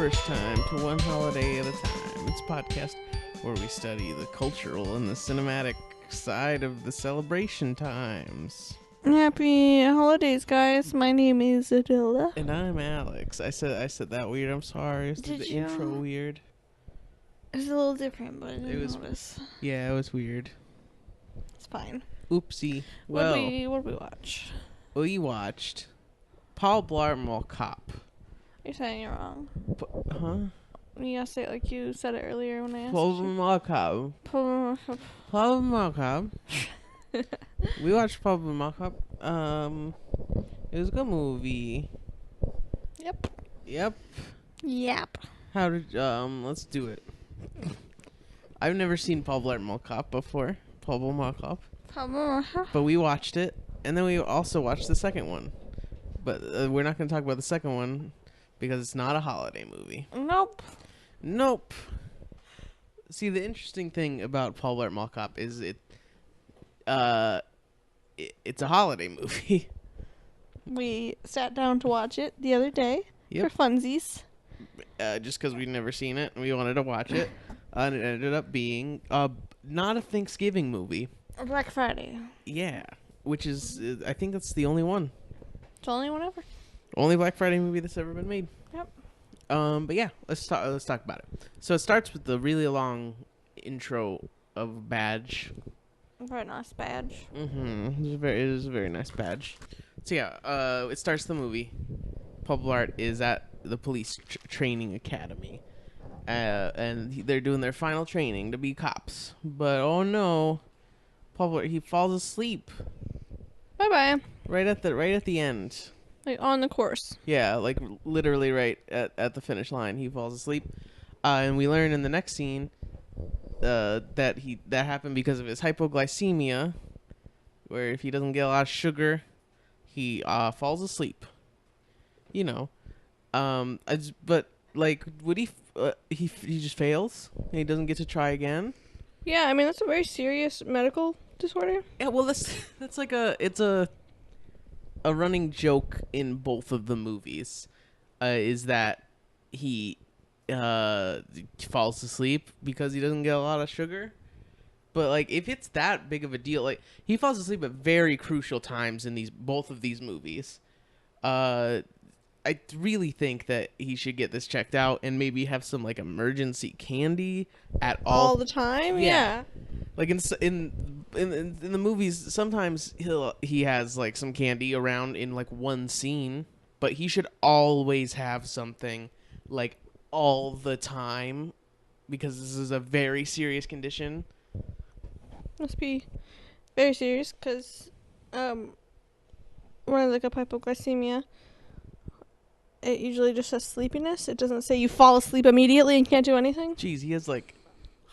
first time to One Holiday at a Time. It's a podcast where we study the cultural and the cinematic side of the celebration times. Happy holidays, guys. My name is Adela. And I'm Alex. I said that weird. I'm sorry. I did Did the you? intro weird. It's a little different, but I didn't It was- notice. Yeah, it was weird. It's fine. Oopsie. What Well, did we watch? we watched Paul Blart Mall Cop. You're saying it wrong. Huh? You gotta say it like you said it earlier when I asked Paul you. Mall Cop. Paul. Paul Mall Cop. We watched Paul Mall Cop. It was a good movie. Yep. Yep. How did let's do it. I've never seen Paul Blart Mall Cop before. Paul Blart Mall Cop. But we watched it, and then we also watched the second one. But we're not going to talk about the second one because it's not a holiday movie. Nope. See, the interesting thing about Paul Blart Mall Cop is it's a holiday movie. We sat down to watch it the other day for funsies. Just because we'd never seen it and we wanted to watch it. And it ended up being not a Thanksgiving movie. Or Black Friday. Yeah, which is, I think that's the only one. It's the only one ever. Only Black Friday movie that's ever been made. Yep. But yeah, let's talk about it. So it starts with the really long intro of Badge. Very nice badge. It is a very nice badge. So yeah, it starts the movie. Paul Blart is at the police training academy. And they're doing their final training to be cops. But oh no, Paul Blart, he falls asleep. Bye-bye. Right at the end. Like on the course. Yeah, like literally right at the finish line, he falls asleep. And we learn in the next scene that happened because of his hypoglycemia, where if he doesn't get a lot of sugar, he falls asleep. You know, but like, would he just fails and he doesn't get to try again? Yeah, I mean that's a very serious medical disorder. Yeah, well that's like it's a running joke in both of the movies, is that he falls asleep because he doesn't get a lot of sugar. But like, if it's that big of a deal, like he falls asleep at very crucial times in both of these movies. I really think that he should get this checked out and maybe have some like emergency candy at all the time. Yeah. Like in the movies, sometimes he has like some candy around in like one scene, but he should always have something like all the time because this is a very serious condition. Must be very serious because when I look up hypoglycemia, it usually just says sleepiness. It doesn't say you fall asleep immediately and can't do anything. Jeez, he has like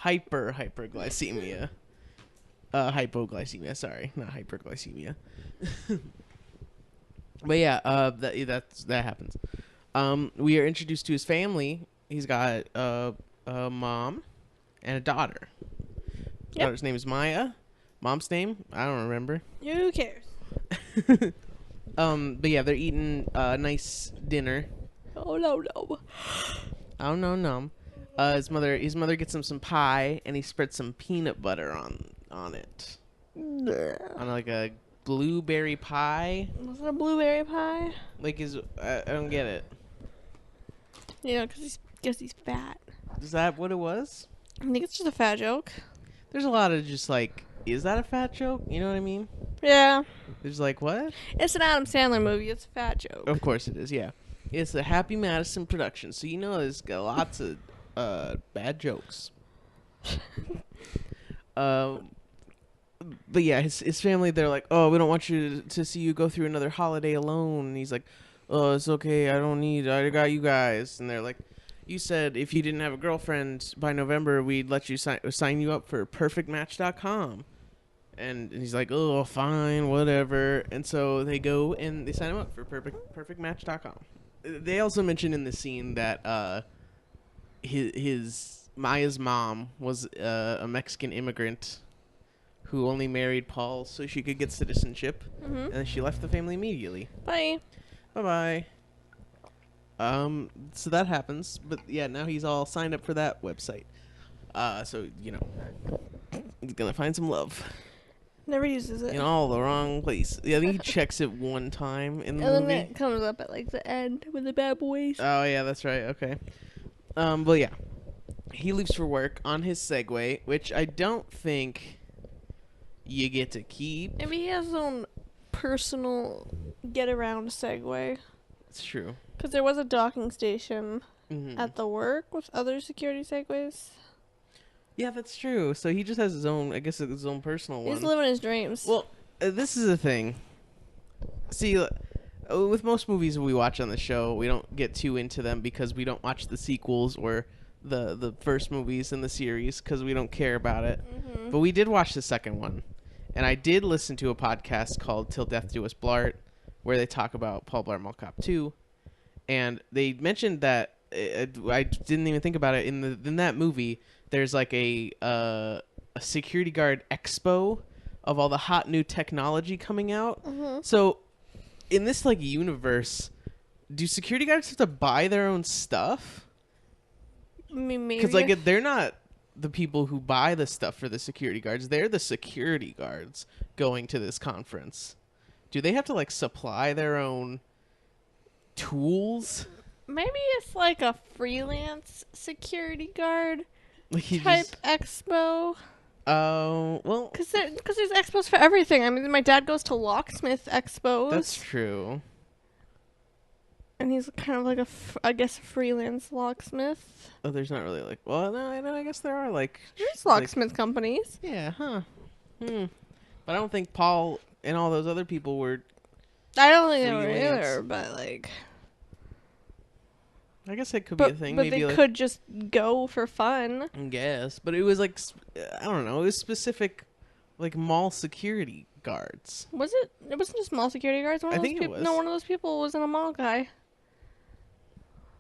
hyperglycemia. Hypoglycemia, sorry, not hyperglycemia. But yeah, that happens. We are introduced to his family. He's got a mom and a daughter. Yep. Daughter's name is Maya. Mom's name, I don't remember. Who cares? But yeah, they're eating a nice dinner. Oh no. Oh no. His mother gets him some pie, and he spreads some peanut butter on it. On like a blueberry pie. Was it a blueberry pie? Like I don't get it. Yeah, because he's fat. Is that what it was? I think it's just a fat joke. There's a lot of just like, is that a fat joke? You know what I mean? Yeah. There's like, what? It's an Adam Sandler movie. It's a fat joke. Of course it is, yeah. It's a Happy Madison production, so you know it's got lots of bad jokes. But yeah, his family, they're like, oh, we don't want you to see you go through another holiday alone. And he's like, oh, it's okay. I got you guys. And they're like, you said if you didn't have a girlfriend by November, we'd let you sign you up for perfectmatch.com. And he's like, oh, fine, whatever. And so they go and they sign him up for perfectmatch.com. They also mention in the scene that Maya's mom was a Mexican immigrant who only married Paul so she could get citizenship. And she left the family immediately. Bye. Bye-bye. So that happens, but yeah, now he's all signed up for that website. So he's gonna find some love. Never uses it. In all the wrong place. Yeah, I think he checks it one time in the movie. movie. And then it comes up at like the end with the bad boys. Oh yeah, that's right. Okay. But yeah, he leaves for work on his Segway, which I don't think you get to keep. Maybe he has his own personal get-around Segway. It's true. Because there was a docking station at the work with other security Segways. Yeah, that's true. So he just has his own, I guess, his own personal one. He's living his dreams. Well, this is the thing. See, with most movies we watch on the show, we don't get too into them because we don't watch the sequels or the first movies in the series because we don't care about it. But we did watch the second one. And I did listen to a podcast called Till Death Do Us Blart, where they talk about Paul Blart Mall Cop 2. And they mentioned that, I didn't even think about it, in that movie, there's like a security guard expo of all the hot new technology coming out. So in this like universe, do security guards have to buy their own stuff? Maybe. Because like they're not the people who buy the stuff for the security guards. They're the security guards going to this conference. Do they have to like supply their own tools? Maybe it's like a freelance security guard Like type expo. Oh, well. Because there's expos for everything. I mean, my dad goes to locksmith expos. That's true. And he's kind of like a freelance locksmith. Oh, there's not really like. Well, no, I guess there are like. There's locksmith companies. Yeah, huh. But I don't think Paul and all those other people were. I don't think they were either, but like. I guess it could be a thing. But maybe they like, could just go for fun. I guess, but it was like I don't know. It was specific, like mall security guards. Was it? It wasn't just mall security guards. I think it was. No, one of those people wasn't a mall guy.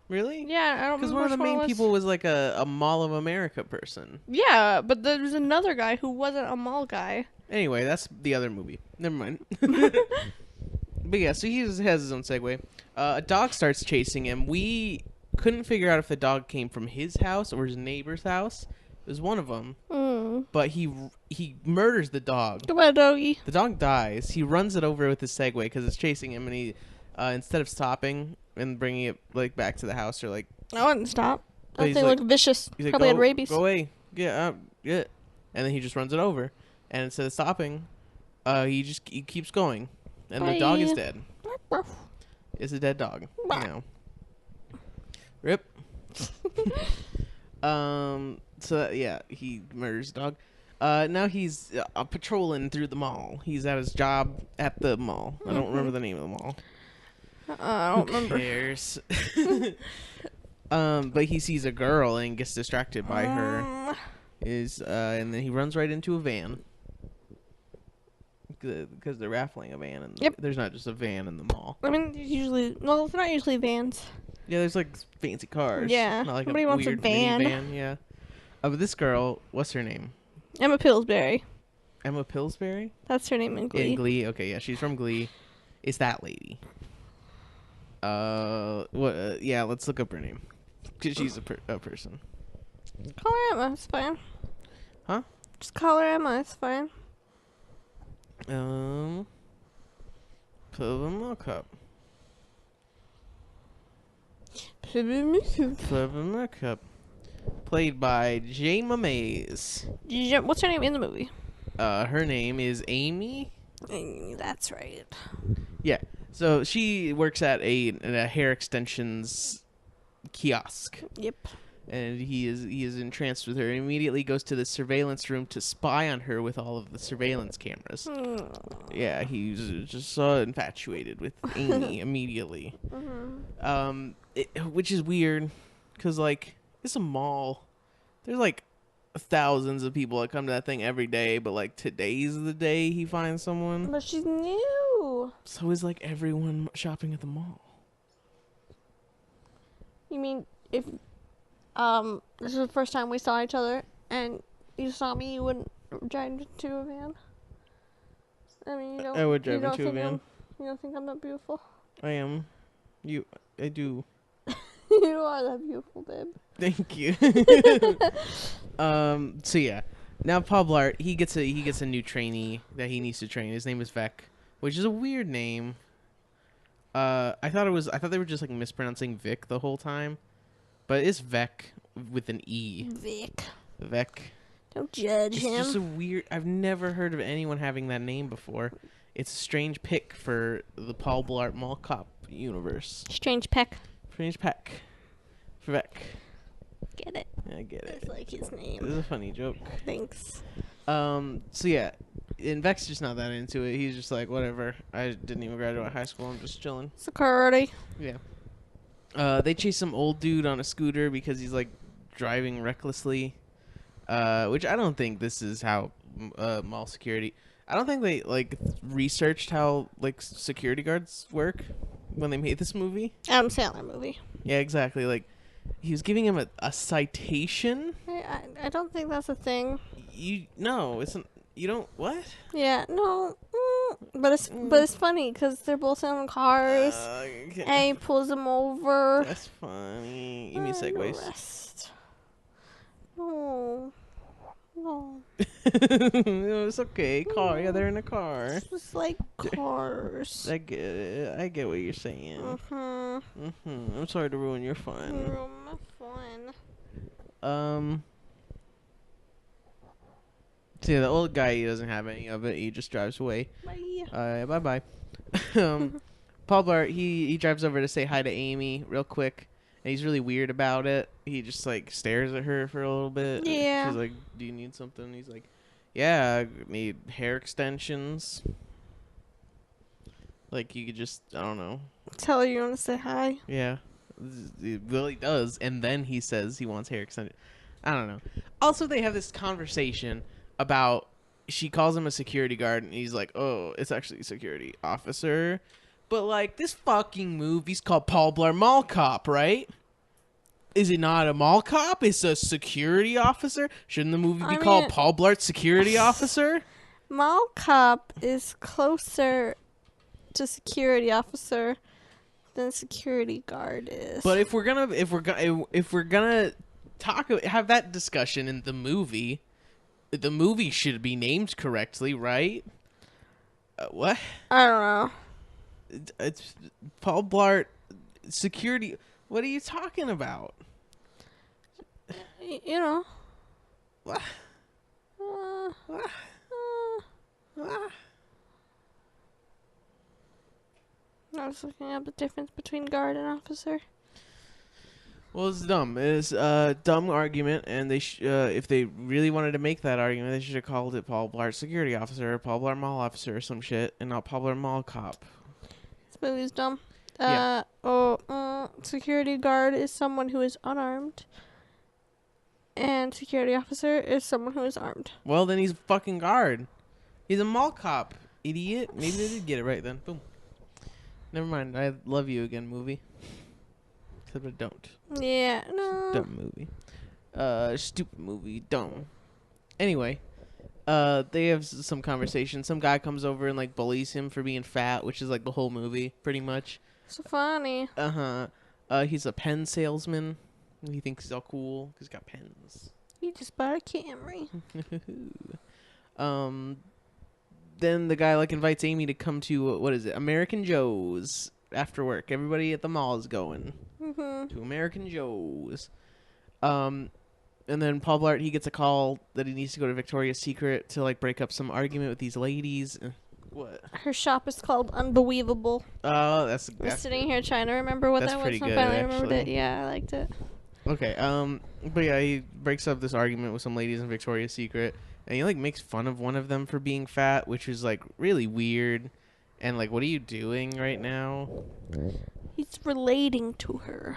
Really? Yeah, I don't. Because one of the main people was like a Mall of America person. Yeah, but there was another guy who wasn't a mall guy. Anyway, that's the other movie. Never mind. But yeah, so he has his own Segway. A dog starts chasing him. We couldn't figure out if the dog came from his house or his neighbor's house. It was one of them. But he murders the dog. Goodbye, doggy. The dog dies. He runs it over with his Segway because it's chasing him, and he instead of stopping and bringing it like back to the house or like. I wouldn't stop. That thing like, looked vicious. He's Probably like, had rabies. Go away. Get. And then he just runs it over, and instead of stopping, he keeps going, and the dog is dead. It's a dead dog. Now. Rip. So yeah, he murders the dog. Now he's patrolling through the mall. He's at his job at the mall. I don't remember the name of the mall. I don't remember. Who cares? But he sees a girl and gets distracted by her. And then he runs right into a van. Because they're raffling a van. And there's not just a van in the mall. I mean, usually, well, it's not usually vans. Yeah, there's like fancy cars. Yeah, not like nobody wants a van. Minivan, yeah. But this girl, what's her name? Emma Pillsbury. Emma Pillsbury? That's her name in Glee. In Glee, okay, yeah, she's from Glee. It's that lady. What? Yeah, let's look up her name. Cause she's a person. Call her Emma. It's fine. Huh? Just call her Emma. It's fine. Put a mock up. Makeup. Played by Jayma Mays. What's her name in the movie? Her name is Amy. That's right. Yeah. So she works at a hair extensions kiosk. Yep. And he is entranced with her and immediately goes to the surveillance room to spy on her with all of the surveillance cameras. Yeah, he's just so infatuated with Amy immediately. Which is weird because like it's a mall. There's like thousands of people that come to that thing every day, but like today's the day he finds someone. But she's new. So is like everyone shopping at the mall. You mean if this is the first time we saw each other and you saw me, you wouldn't drive into a van? I mean, you don't. I would drive into a van. You don't think I'm that beautiful? I am. I do. You are that beautiful, babe. Thank you. So yeah, now Paul Blart, he gets a new trainee that he needs to train. His name is Vec, which is a weird name. I thought they were just like mispronouncing Vic the whole time, but it's Vec with an E. Vec. Don't judge him. It's just a weird. I've never heard of anyone having that name before. It's a strange pick for the Paul Blart Mall Cop universe. Strange peck. Strange peck. For Vec. Get it? I get it. It's like his name. This is a funny joke. Thanks. So yeah, and Vec's just not that into it. He's just like, whatever. I didn't even graduate high school. I'm just chilling. Security. Yeah. They chase some old dude on a scooter because he's like driving recklessly. Which I don't think this is how mall security. I don't think they like researched how like security guards work when they made this movie. Adam Sandler movie. Yeah, exactly. Like he was giving him a citation. I don't think that's a thing. You don't what? Yeah, no. But it's funny because they're both in cars, and he pulls them over. That's funny. You mean segways? No. It's okay. Car. Yeah, they're in a car. It's just like cars. I get it. I get what you're saying. I'm sorry to ruin your fun. Ruin my fun. So yeah, the old guy, he doesn't have any of it. He just drives away. Bye. Bye. Paul Blart, he drives over to say hi to Amy real quick. And he's really weird about it. He just, like, stares at her for a little bit. Yeah. She's like, do you need something? He's like, yeah, I need hair extensions. Like, you could just, I don't know. Tell her you want to say hi. Yeah. He really does. And then he says he wants hair extensions. I don't know. Also, they have this conversation about, she calls him a security guard, and he's like, oh, it's actually a security officer. But, like, this fucking movie's called Paul Blart Mall Cop, right? Is it not a mall cop? It's a security officer? Shouldn't the movie be called Paul Blart Security Officer? Mall Cop is closer to security officer than security guard is. But if we're gonna have that discussion in the movie should be named correctly, right? What? I don't know. It's Paul Blart security. What are you talking about? You know. What? I was looking up the difference between guard and officer. Well, it's dumb. It's a dumb argument, and they if they really wanted to make that argument, they should have called it Paul Blart Security Officer or Paul Blart Mall Officer or some shit, and not Paul Blart Mall Cop. This movie's dumb. Yeah. Security guard is someone who is unarmed, and security officer is someone who is armed. Well, then he's a fucking guard. He's a mall cop, idiot. Maybe they did get it right then. Boom. Never mind. I love you again, movie. Except I don't. Yeah, no. Dumb movie. Stupid movie. Dumb. Anyway, they have some conversation. Some guy comes over and like bullies him for being fat, which is like the whole movie, pretty much. So funny. He's a pen salesman. He thinks he's all cool because he's got pens. He just bought a Camry. Then the guy like invites Amy to come to what is it? American Joe's after work. Everybody at the mall is going to American Joe's. And then Paul Blart, he gets a call that he needs to go to Victoria's Secret to like break up some argument with these ladies. What? Her shop is called Unbelievable. Oh, that's sitting here trying to remember what that was. Good, I finally remembered it. Yeah, I liked it. Okay. But yeah, he breaks up this argument with some ladies in Victoria's Secret, and he like makes fun of one of them for being fat, which is like really weird. And like, what are you doing right now? He's relating to her.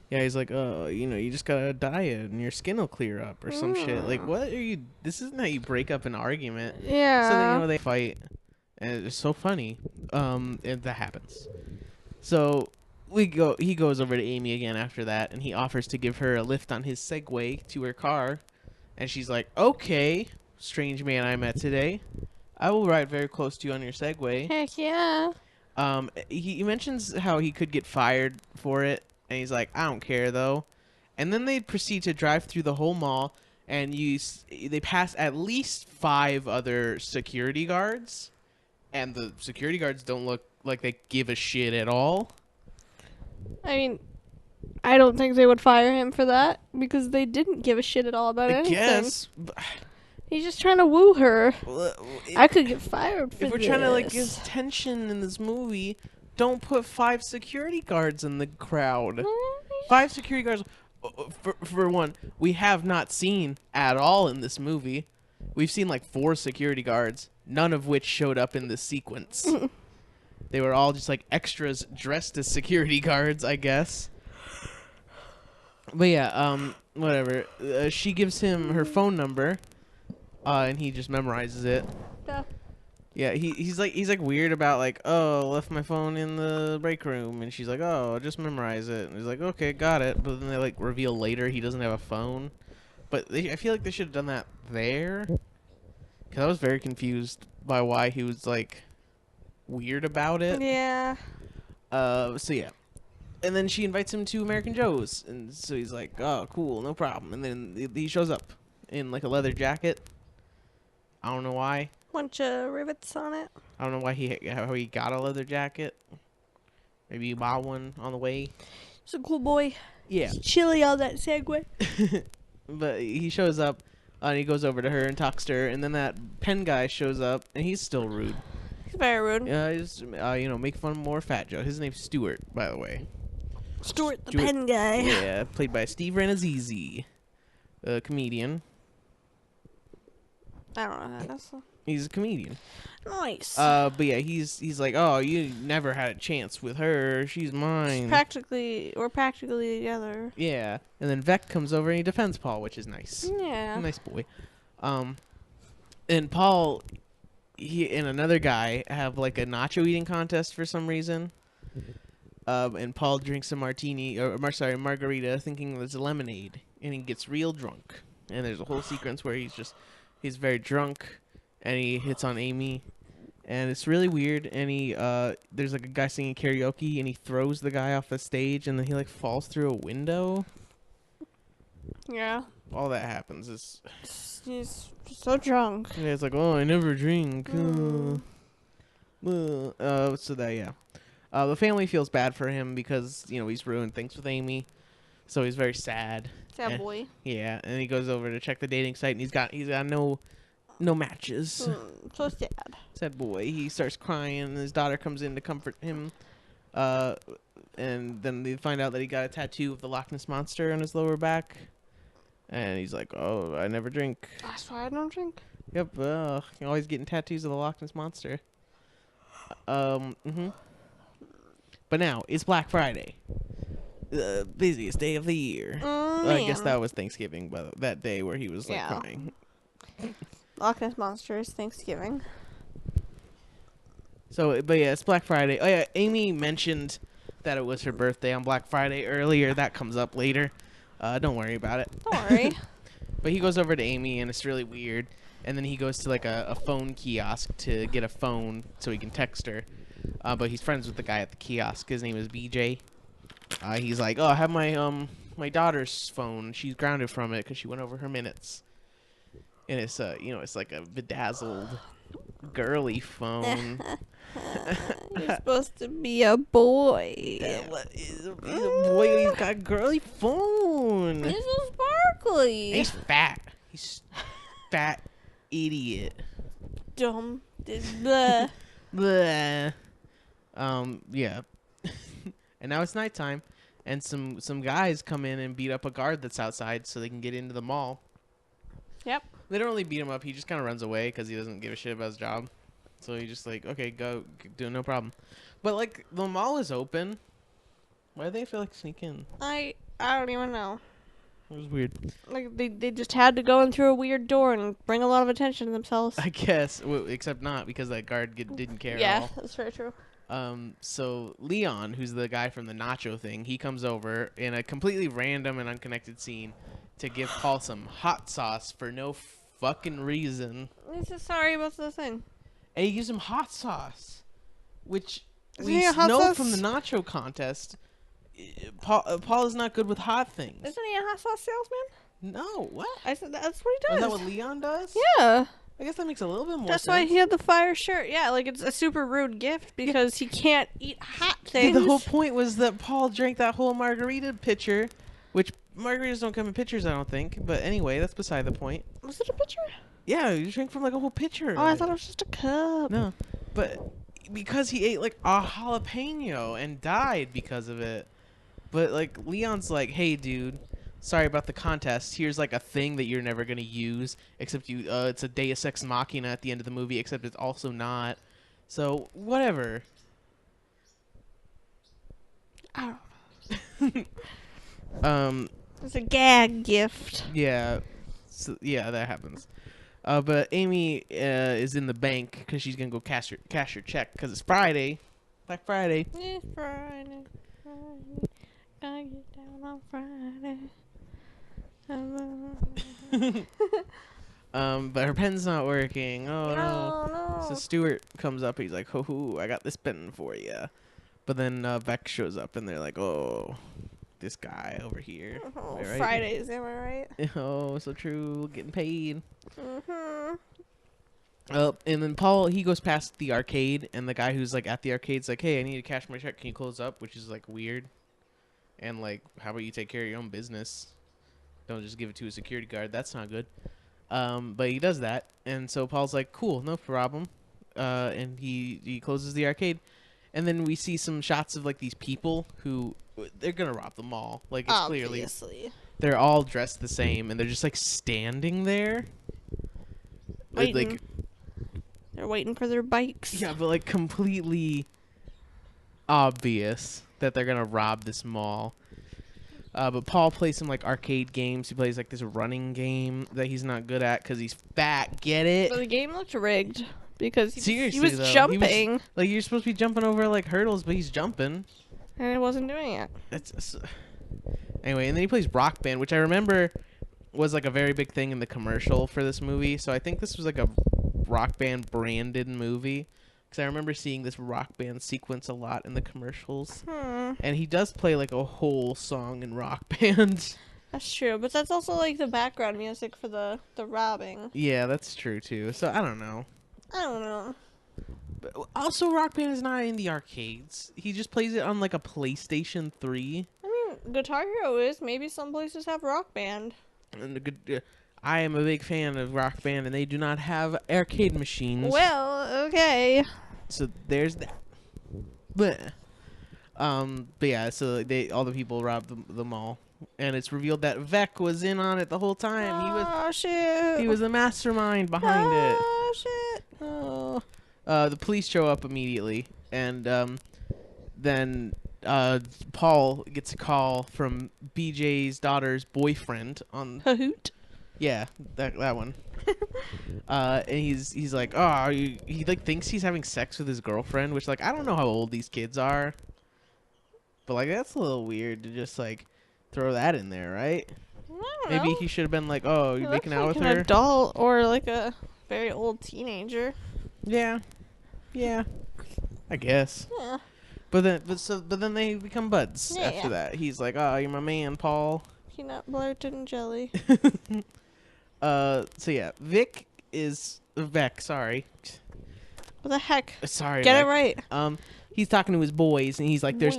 Yeah, he's like, you just gotta diet and your skin will clear up or some shit. Like, what are you? This isn't how you break up an argument. Yeah. So then, they fight, and it's so funny. And that happens. So he goes over to Amy again after that, and he offers to give her a lift on his Segway to her car, and she's like, "Okay, strange man I met today, I will ride very close to you on your Segway." Heck yeah. He mentions how he could get fired for it. And he's like, I don't care, though. And then they proceed to drive through the whole mall, and they pass at least 5 other security guards, and the security guards don't look like they give a shit at all. I mean, I don't think they would fire him for that, because they didn't give a shit at all about anything. I guess. He's just trying to woo her. I could get fired for this. If we're trying to, like, give tension in this movie, don't put 5 security guards in the crowd. 5 security guards. For one, we have not seen at all in this movie. We've seen, like, 4 security guards, none of which showed up in this sequence. They were all just, like, extras dressed as security guards, I guess. But yeah, whatever. She gives him her phone number, and he just memorizes it. Yeah, he's like weird about, like, oh, left my phone in the break room, and she's like, oh, just memorize it. And he's like, okay, got it. But then they, like, reveal later he doesn't have a phone. But I feel like they should have done that there, because I was very confused by why he was, like, weird about it. Yeah. So yeah. And then she invites him to American Joe's, and so he's like, oh, cool, no problem. And then he shows up in, like, a leather jacket. I don't know why. Bunch of rivets on it. I don't know why how he got a leather jacket. Maybe you bought one on the way. He's a cool boy. Yeah. He's chilly on that Segway. But he shows up, and he goes over to her and talks to her, and then that pen guy shows up, and he's still rude. He's very rude. Yeah, he's make fun of more Fat Joe. His name's Stuart, by the way. Stuart the pen guy. Yeah, played by Steve Renazizi, a comedian. I don't know that is. He's a comedian. Nice. But yeah, he's like, oh, you never had a chance with her. She's mine. We're practically together. Yeah. And then Vec comes over and he defends Paul, which is nice. Yeah. Nice boy. And Paul, he and another guy have, like, a nacho eating contest for some reason. And Paul drinks a margarita, thinking it's a lemonade, and he gets real drunk. And there's a whole sequence where he's very drunk, and he hits on Amy, and it's really weird. And there's, like, a guy singing karaoke, and he throws the guy off the stage, and then he, like, falls through a window. Yeah. All that happens is he's so drunk. Yeah, it's like, oh, I never drink. So that, yeah. The family feels bad for him because, he's ruined things with Amy, so he's very sad. Sad boy. Yeah, and he goes over to check the dating site, and he's got no matches. So sad. Sad boy. He starts crying, and his daughter comes in to comfort him. And then they find out that he got a tattoo of the Loch Ness Monster on his lower back. And he's like, oh, I never drink. That's why I don't drink. Yep, you're always getting tattoos of the Loch Ness Monster. But now, it's Black Friday. The busiest day of the year. I guess that was Thanksgiving, but that day where he was, like, crying. Loch Ness Monster is Thanksgiving. So, but yeah, it's Black Friday. Oh yeah, Amy mentioned that it was her birthday on Black Friday earlier. That comes up later. Don't worry about it. Don't worry. But he goes over to Amy, and it's really weird. And then he goes to, like, a phone kiosk to get a phone so he can text her. But he's friends with the guy at the kiosk. His name is BJ. He's like, oh, I have my daughter's phone. She's grounded from it because she went over her minutes. And it's it's like a bedazzled, girly phone. You're supposed to be a boy. He's a boy. He's got a girly phone. He's so sparkly. He's fat. He's fat idiot. Dumb. Blah. Blah. Yeah. And now it's nighttime, and some guys come in and beat up a guard that's outside so they can get into the mall. Yep. They don't really beat him up. He just kind of runs away because he doesn't give a shit about his job. So he just like, okay, go, do no problem. But, like, the mall is open. Why do they feel like sneak in? I don't even know. It was weird. Like, they just had to go in through a weird door and bring a lot of attention to themselves. I guess, except not because that guard didn't care at all. Yeah, that's very true. So Leon, who's the guy from the nacho thing, he comes over in a completely random and unconnected scene to give Paul some hot sauce for no fucking reason. He's just sorry about the thing. And he gives him hot sauce, which Isn't we he a hot know sauce? from the nacho contest Paul is not good with hot things. Isn't he a hot sauce salesman? No, what? I said that's what he does. Is that what Leon does? Yeah. I guess that makes a little bit more sense. That's why he had the fire shirt. Yeah, like it's a super rude gift because he can't eat hot things. Yeah, the whole point was that Paul drank that whole margarita pitcher, which margaritas don't come in pitchers, I don't think. But anyway, that's beside the point. Was it a pitcher? Yeah, you drank from like a whole pitcher. Oh, I thought it was just a cup. No, but because he ate like a jalapeno and died because of it. But like Leon's like, hey, dude. Sorry about the contest. Here's like a thing that you're never gonna use, except you. It's a Deus Ex Machina at the end of the movie, except it's also not. So whatever. I don't know. It's a gag gift. Yeah, so, yeah, that happens. But Amy is in the bank because she's gonna go cash her check because it's Friday, Black Friday. It's Friday. Gotta get down on Friday. But her pen's not working. Oh no. No. So Stuart comes up. He's like, "Ho, I got this pen for you." But then Beck shows up, and they're like, "Oh, this guy over here." Oh, right? Fridays, am I right? Oh, so true. Getting paid. Mhm. And then Paul, he goes past the arcade, and the guy who's like at the arcade's like, "Hey, I need to cash my check. Can you close up?" Which is like weird. And like, how about you take care of your own business? Don't just give it to a security guard. That's not good. But he does that, and so Paul's like, "Cool, no problem." And he closes the arcade, and then we see some shots of like these people who they're gonna rob the mall. Like it's clearly they're all dressed the same, and they're just like standing there, waiting. Like they're waiting for their bikes. Yeah, but like completely obvious that they're gonna rob this mall. But Paul plays some like arcade games. He plays like this running game that he's not good at because he's fat. Get it? But the game looked rigged because Seriously, he was jumping. Like you're supposed to be jumping over like hurdles, but he's jumping. And it wasn't doing it. Anyway, and then he plays Rock Band, which I remember was like a very big thing in the commercial for this movie. So I think this was like a Rock Band branded movie. Because I remember seeing this Rock Band sequence a lot in the commercials. And he does play like a whole song in Rock Band. That's true, but that's also like the background music for the robbing. Yeah, that's true too. So I don't know. But also, Rock Band is not in the arcades. He just plays it on like a PlayStation 3. I mean, Guitar Hero is. Maybe some places have Rock Band. And I am a big fan of Rock Band, and they do not have arcade machines. Well, okay. So there's that. But yeah, so all the people robbed the mall, and it's revealed that Vec was in on it the whole time. Shit! He was the mastermind behind it. Oh shit! Oh. The police show up immediately, and then Paul gets a call from BJ's daughter's boyfriend on Hoot. Yeah, that one. And he's like, oh, he like thinks he's having sex with his girlfriend, which like I don't know how old these kids are, but like that's a little weird to just like throw that in there, right? Maybe he should have been like, oh, you're making out with her. An adult or like a very old teenager. Yeah, I guess. Yeah. But then they become buds after that. He's like, oh, you're my man, Paul. Peanut butter and jelly. So yeah, Vec, sorry. What the heck? Sorry, Get Vec. it right. He's talking to his boys, and he's like, there's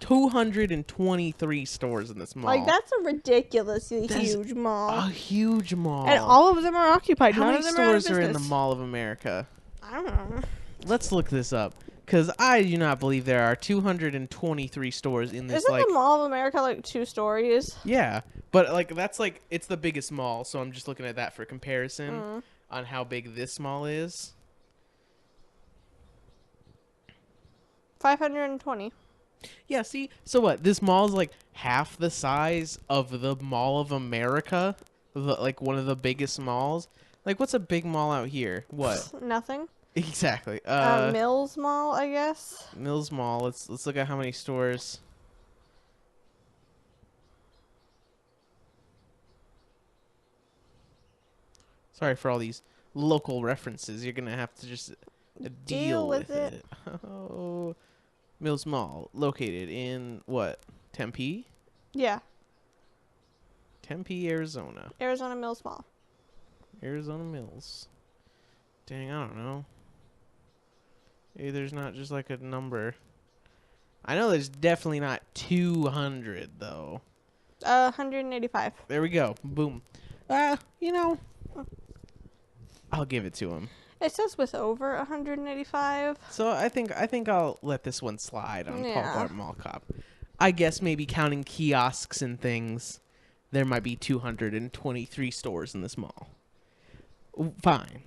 223 stores in this mall. Like, that's a ridiculously huge mall. A huge mall. And all of them are occupied. How None many of them stores are in the Mall of America? I don't know. Let's look this up. Because I do not believe there are 223 stores in this. Isn't the Mall of America like 2 stories? Yeah. But like that's like it's the biggest mall, so I'm just looking at that for comparison on how big this mall is. 520. Yeah, see? So what? This mall is like half the size of the Mall of America, like one of the biggest malls. Like what's a big mall out here? What? Nothing. Exactly. Mills Mall, I guess. Mills Mall. Let's look at how many stores. Sorry for all these local references. You're gonna have to just deal with it. Oh, Mills Mall, located in what? Tempe? Yeah. Tempe, Arizona. Arizona Mills Mall. Arizona Mills. Dang, I don't know. Maybe there's not just like a number. I know there's definitely not 200 though. 185. There we go. Boom. You know, I'll give it to him. It says with over 185. So I think I'll let this one slide on Paul Blart Mall Cop. I guess maybe counting kiosks and things, there might be 223 stores in this mall. Fine.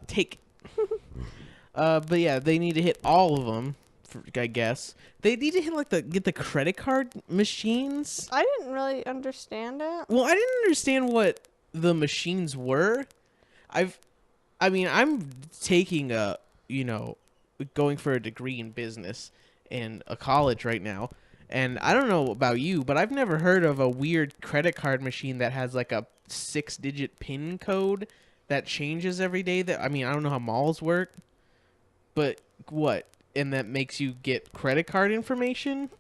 Take it. But yeah, they need to hit all of them, I guess. They need to hit get the credit card machines. I didn't really understand it. Well, I didn't understand what the machines were. I'm taking going for a degree in business in a college right now. And I don't know about you, but I've never heard of a weird credit card machine that has like a 6-digit PIN code that changes every day. I don't know how malls work, but what? And that makes you get credit card information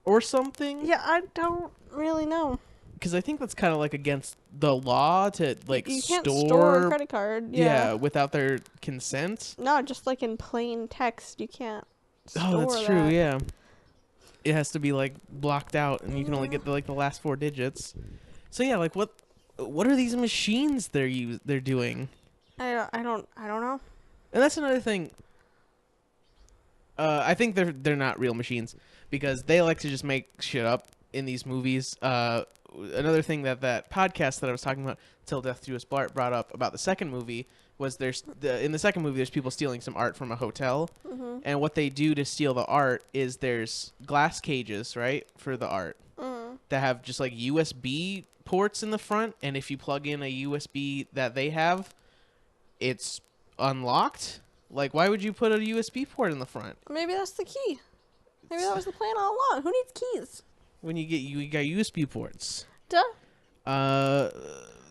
or something? Yeah, I don't really know. Because I think that's kind of like against the law to like you can't store a credit card. Yeah, without their consent. No, just like in plain text, you can't store that's true. Yeah, it has to be like blocked out, and you can only get the last 4 digits. So yeah, like what are these machines they're doing? I don't know. And that's another thing. I think they're not real machines because they like to just make shit up in these movies. Another thing that podcast that I was talking about, Till Death Do Us Blart, brought up about the second movie was in the second movie there's people stealing some art from a hotel, and what they do to steal the art is there's glass cages, right, for the art that have just like USB ports in the front, and if you plug in a USB that they have, it's unlocked. Like, why would you put a USB port in the front? Maybe that's the key. Maybe that was the plan all along. Who needs keys? When you got USB ports. Duh.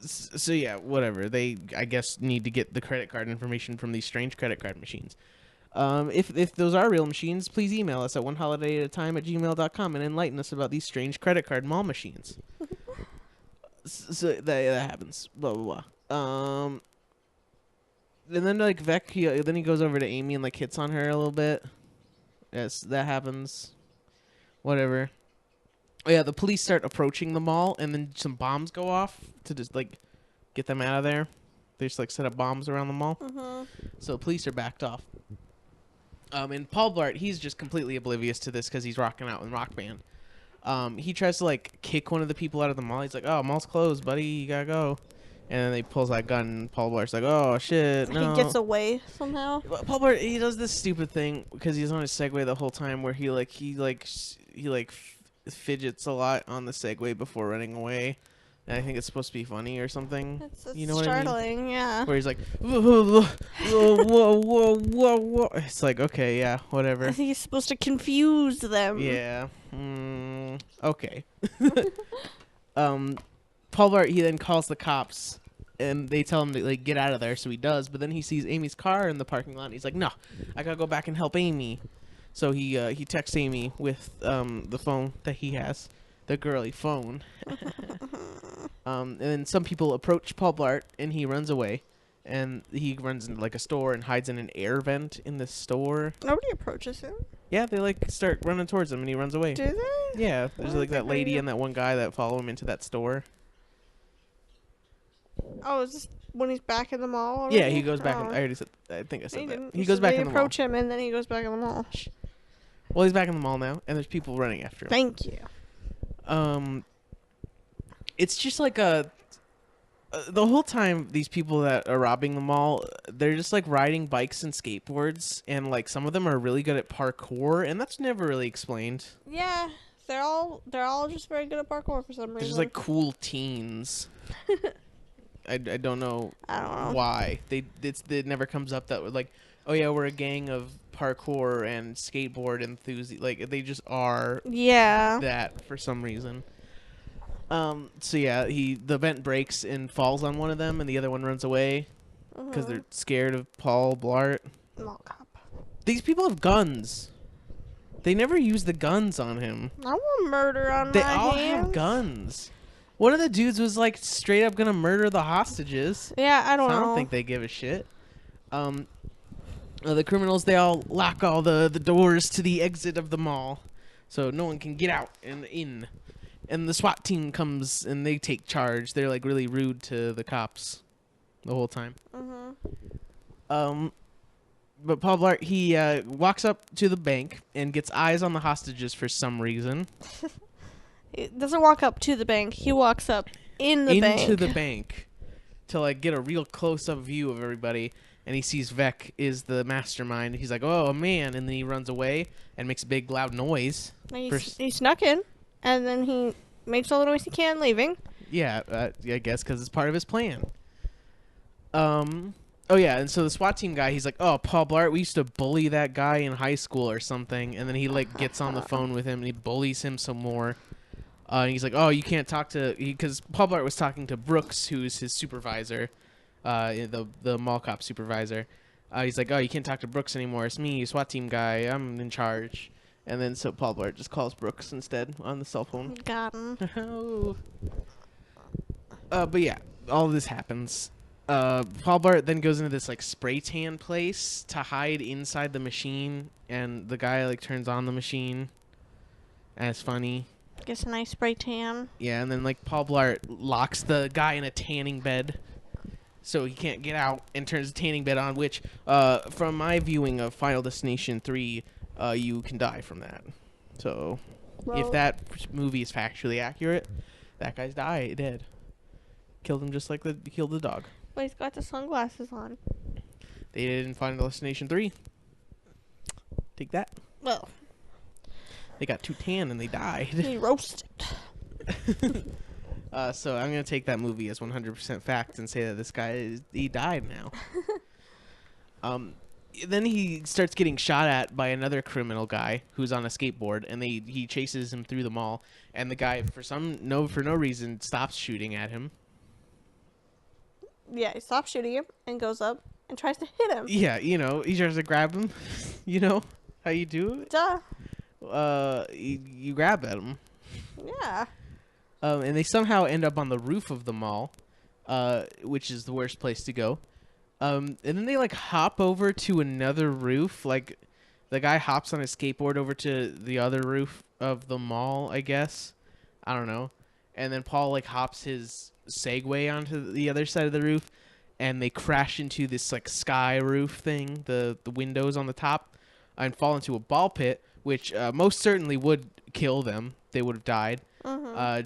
So yeah, whatever. They, I guess, need to get the credit card information from these strange credit card machines. If those are real machines, please email us at oneholidayatatime@gmail.com and enlighten us about these strange credit card mall machines. So that happens. Blah blah blah. And then like Vec, then he goes over to Amy and like hits on her a little bit. Yes, that happens. Whatever. Oh yeah, the police start approaching the mall, and then some bombs go off to just like get them out of there. They just like set up bombs around the mall. So the police are backed off. And Paul Blart, he's just completely oblivious to this because he's rocking out with Rock Band. He tries to like kick one of the people out of the mall. He's like, "Oh, mall's closed, buddy. You gotta go." And then he pulls that gun, and Paul Blart's like, "Oh shit, no!" He gets away somehow. Paul Blart, he does this stupid thing because he's on his Segway the whole time, where he fidgets a lot on the Segway before running away. And I think it's supposed to be funny or something. It's you know startling, what I mean? Yeah. Where he's like, whoa, whoa. It's like, okay, yeah, whatever. I think he's supposed to confuse them. Yeah. Okay. Paul Blart, he then calls the cops, and they tell him to like get out of there, so he does. But then he sees Amy's car in the parking lot, and he's like, "No, I gotta go back and help Amy." So he texts Amy with the phone that he has, the girly phone. And then some people approach Paul Blart, and he runs away. And he runs into like a store and hides in an air vent in the store. Nobody approaches him. Yeah, they like start running towards him, and he runs away. Do they? Yeah, there's like that lady and that one guy that follow him into that store. Oh, is this when he's back in the mall already? Yeah, he goes back. I already said. I think I said that. He goes back in the mall. They approach him, and then he goes back in the mall. Well, he's back in the mall now, and there's people running after him. Thank you. It's just like the whole time these people that are robbing the mall, they're just like riding bikes and skateboards, and like some of them are really good at parkour, and that's never really explained. Yeah, they're all just very good at parkour for some reason. They're just like cool teens. I don't know. Why it never comes up that like, oh yeah, we're a gang of parkour and skateboard enthusiasts. Like they just are. Yeah. That for some reason. So yeah, the vent breaks and falls on one of them, and the other one runs away because they're scared of Paul Blart. Mall cop. These people have guns. They never use the guns on him. I want murder on they my hands. They all have guns. One of the dudes was like straight up gonna murder the hostages. Yeah, I don't know. I don't think they give a shit. The criminals, they all lock all the doors to the exit of the mall, so no one can get out and in. And the SWAT team comes and they take charge. They're like really rude to the cops the whole time. But Paul Blart, he walks up to the bank and gets eyes on the hostages for some reason. He doesn't walk up to the bank. He walks up into the bank to like get a real close-up view of everybody. And he sees Vec is the mastermind. He's like, oh, man. And then he runs away and makes a big, loud noise. He snuck in, and then he makes all the noise he can leaving. Yeah, I guess because it's part of his plan. Oh, yeah, and so the SWAT team guy, he's like, oh, Paul Blart, we used to bully that guy in high school or something. And then he, like, gets on the phone with him, and he bullies him some more. And he's like, oh, you can't talk to... Because Paul Blart was talking to Brooks, who's his supervisor. The mall cop supervisor. He's like, oh, you can't talk to Brooks anymore. It's me, SWAT team guy. I'm in charge. And then so Paul Blart just calls Brooks instead on the cell phone. Got him. But yeah, all of this happens. Paul Blart then goes into this like spray tan place to hide inside the machine, and the guy like turns on the machine. And it's funny. Gets a nice spray tan. Yeah, and then like Paul Blart locks the guy in a tanning bed, so he can't get out, and turns the tanning bed on, which, from my viewing of Final Destination 3, you can die from that. So, if that movie is factually accurate, that guy's dead. Killed him just like he killed the dog. But he's got the sunglasses on. They did in Final Destination 3. Take that. Well. They got too tan and they died. He roasted. So I'm going to take that movie as 100% fact and say that this guy, he died now. Then he starts getting shot at by another criminal guy who's on a skateboard, and he chases him through the mall, and the guy, for no reason, stops shooting at him. Yeah, he stops shooting him and goes up and tries to hit him. Yeah, he tries to grab him. You know how you do it? Duh. You grab at him. Yeah. And they somehow end up on the roof of the mall, which is the worst place to go. And then they like hop over to another roof. Like the guy hops on his skateboard over to the other roof of the mall, I guess. I don't know. And then Paul like hops his Segway onto the other side of the roof, and they crash into this like sky roof thing, the windows on the top, and fall into a ball pit, which most certainly would kill them. They would have died.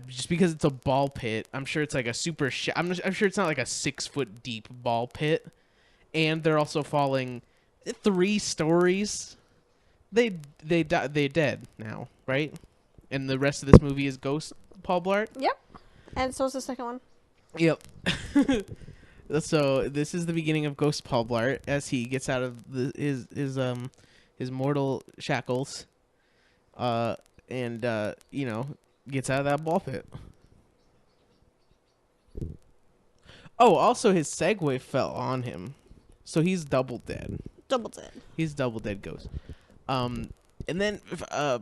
Just because it's a ball pit. I'm sure it's like a super... I'm sure it's not like a 6-foot deep ball pit. And they're also falling 3 stories. They're dead now, right? And the rest of this movie is Ghost Paul Blart? Yep. And so is the second one. Yep. So this is the beginning of Ghost Paul Blart as he gets out of his mortal shackles. And gets out of that ball pit. Oh, also his Segway fell on him. So he's double dead. Double dead. He's double dead ghost. And then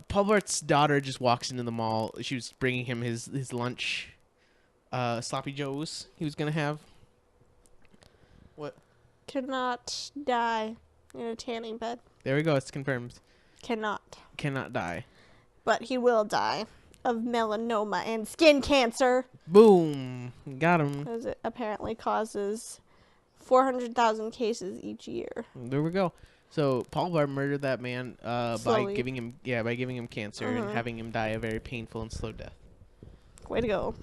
Paul Bart's daughter just walks into the mall. She was bringing him his lunch. Sloppy Joes he was going to have. What? Cannot die in a tanning bed. There we go. It's confirmed. Cannot die. But he will die of melanoma and skin cancer. Boom. Got him. Because it apparently causes 400,000 cases each year. There we go. So Paul Blart murdered that man by giving him cancer and having him die a very painful and slow death. Way to go.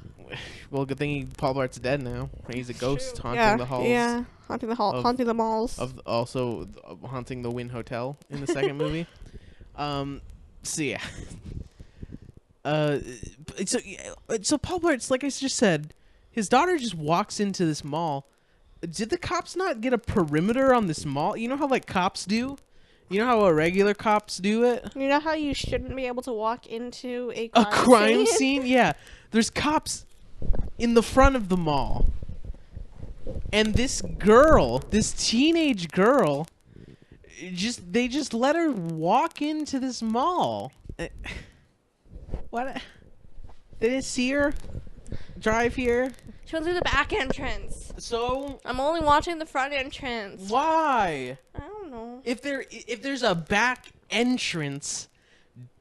Well, good thing Paul Blart's dead now. He's a ghost haunting the halls. Yeah, haunting the malls. Also haunting the Wynn Hotel in the second movie. So yeah. So Paul Blart's, like I just said, his daughter just walks into this mall. Did the cops not get a perimeter on this mall? You know how like cops do? You know how regular cops do it? You know how you shouldn't be able to walk into a crime scene? Yeah. There's cops in the front of the mall. And this teenage girl, they just let her walk into this mall. What? They didn't see her drive here. She went through the back entrance. So I'm only watching the front entrance. Why? I don't know. If there's a back entrance,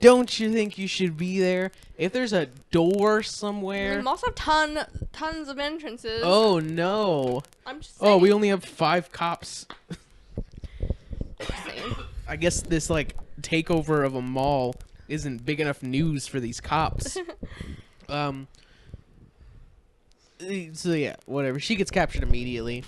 don't you think you should be there? If there's a door somewhere. We also have tons of entrances. Oh no. I'm just saying. Oh, we only have 5 cops. I guess this like takeover of a mall isn't big enough news for these cops. So yeah, whatever. She gets captured immediately.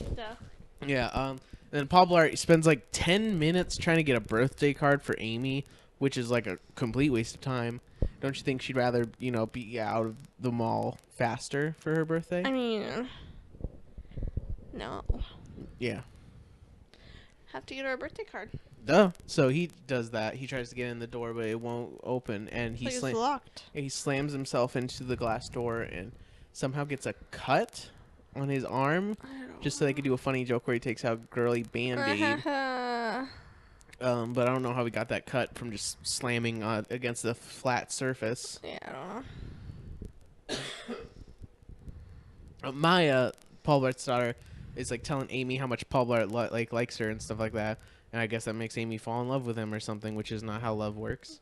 Yeah. And then Paul Blart spends like 10 minutes trying to get a birthday card for Amy, which is like a complete waste of time. Don't you think she'd rather, be out of the mall faster for her birthday? I mean, no. Yeah. Have to get her a birthday card. Duh. So he does that. He tries to get in the door, but it won't open, and it's locked. He slams himself into the glass door and somehow gets a cut on his arm, just so they could do a funny joke where he takes out girly Band-Aid. But I don't know how he got that cut from just slamming against the flat surface. Yeah, I don't know. Maya, Paul Blart's daughter, is like telling Amy how much Paul Blart likes her and stuff like that, and I guess that makes Amy fall in love with him or something, which is not how love works.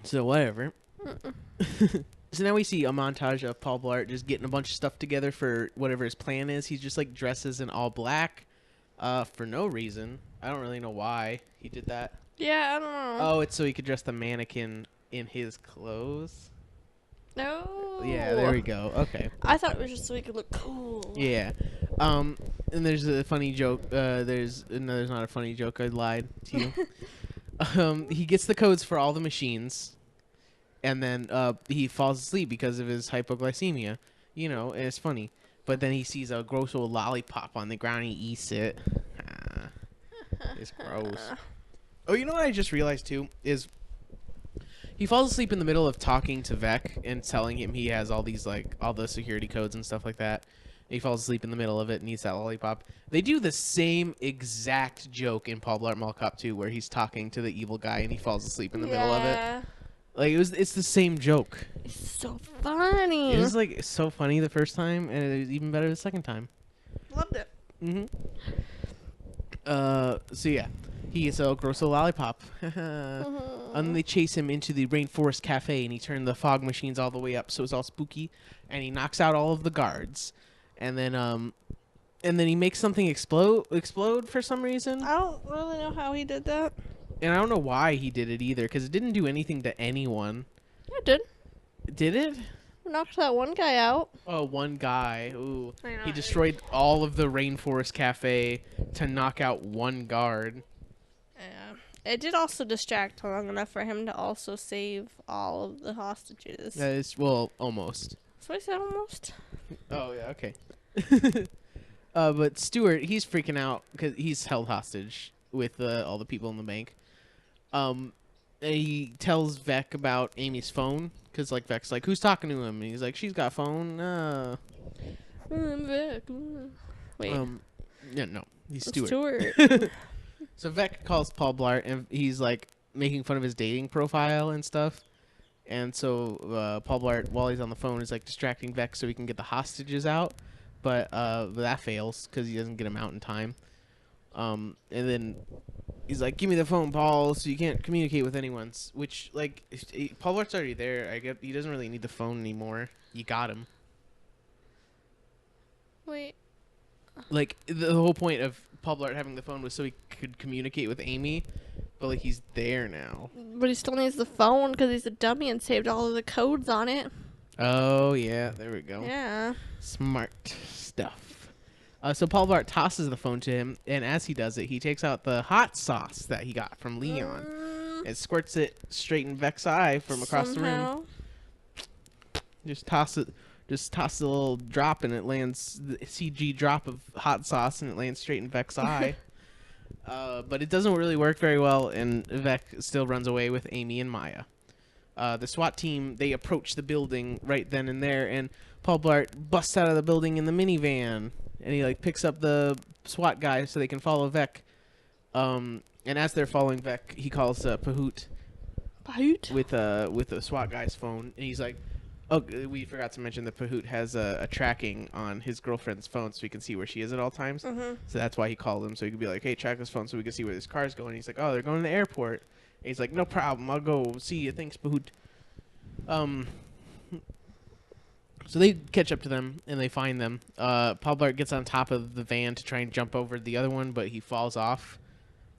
So whatever. So now we see a montage of Paul Blart just getting a bunch of stuff together for whatever his plan is. He's just like dresses in all black for no reason. I don't really know why he did that. Yeah, I don't know. Oh, it's so he could dress the mannequin in his clothes. No. Yeah, there we go. Okay. I thought it was just so he could look cool. Yeah. And there's a funny joke. There's not a funny joke. I lied to you. He gets the codes for all the machines. And then he falls asleep because of his hypoglycemia, and it's funny. But then he sees a gross old lollipop on the ground and he eats it. It's gross. Oh, you know what I just realized too is he falls asleep in the middle of talking to Vec and telling him he has all these all the security codes and stuff like that. And he falls asleep in the middle of it and eats that lollipop. They do the same exact joke in Paul Blart Mall Cop 2 where he's talking to the evil guy and he falls asleep in the middle of it. It's the same joke. It's so funny. It was so funny the first time, and it was even better the second time. Loved it. So yeah, he gets a gross little lollipop. And then they chase him into the Rainforest Cafe, and he turned the fog machines all the way up, so it's all spooky. And he knocks out all of the guards, and then he makes something explode for some reason. I don't really know how he did that. And I don't know why he did it either, because it didn't do anything to anyone. Yeah, it did. Did it? Knocked that one guy out. Oh, one guy. Ooh. He destroyed all of the Rainforest Cafe to knock out one guard. Yeah. It did also distract long enough for him to also save all of the hostages. That is, well, almost. So I said almost? Oh, yeah, okay. But Stuart, he's freaking out because he's held hostage with all the people in the bank. And he tells Vec about Amy's phone because Vec's like, who's talking to him? And he's like, she's got a phone. Vec. Wait. Yeah, no, he's Stuart. So Vec calls Paul Blart and he's making fun of his dating profile and stuff. And so Paul Blart, while he's on the phone, is distracting Vec so he can get the hostages out. But that fails because he doesn't get them out in time. And then he's like, give me the phone, Paul, so you can't communicate with anyone. Which, Paul Blart's already there. I guess he doesn't really need the phone anymore. You got him. Wait. The whole point of Paul Blart having the phone was so he could communicate with Amy. But, he's there now. But he still needs the phone because he's a dummy and saved all of the codes on it. Oh, yeah. There we go. Yeah. Smart stuff. So Paul Blart tosses the phone to him, and as he does it, he takes out the hot sauce that he got from Leon and squirts it straight in Vec's eye from across the room. Just toss a little drop, and it lands the CG drop of hot sauce, and it lands straight in Vec's eye. But it doesn't really work very well, and Vec still runs away with Amy and Maya. The SWAT team, they approach the building right then and there, and Paul Blart busts out of the building in the minivan, and he picks up the SWAT guy so they can follow Vec. And as they're following Vec, he calls Pahoot with a SWAT guy's phone, and he's like, "Oh, we forgot to mention that Pahoot has a tracking on his girlfriend's phone, so he can see where she is at all times. Mm-hmm. So that's why he called him, so he could be like, hey, track this phone so we can see where this car's going." He's like, "Oh, they're going to the airport." And he's like, "No problem, I'll go see you. Thanks, Pahoot." So they catch up to them, and they find them. Paul Blart gets on top of the van to try and jump over the other one, but he falls off.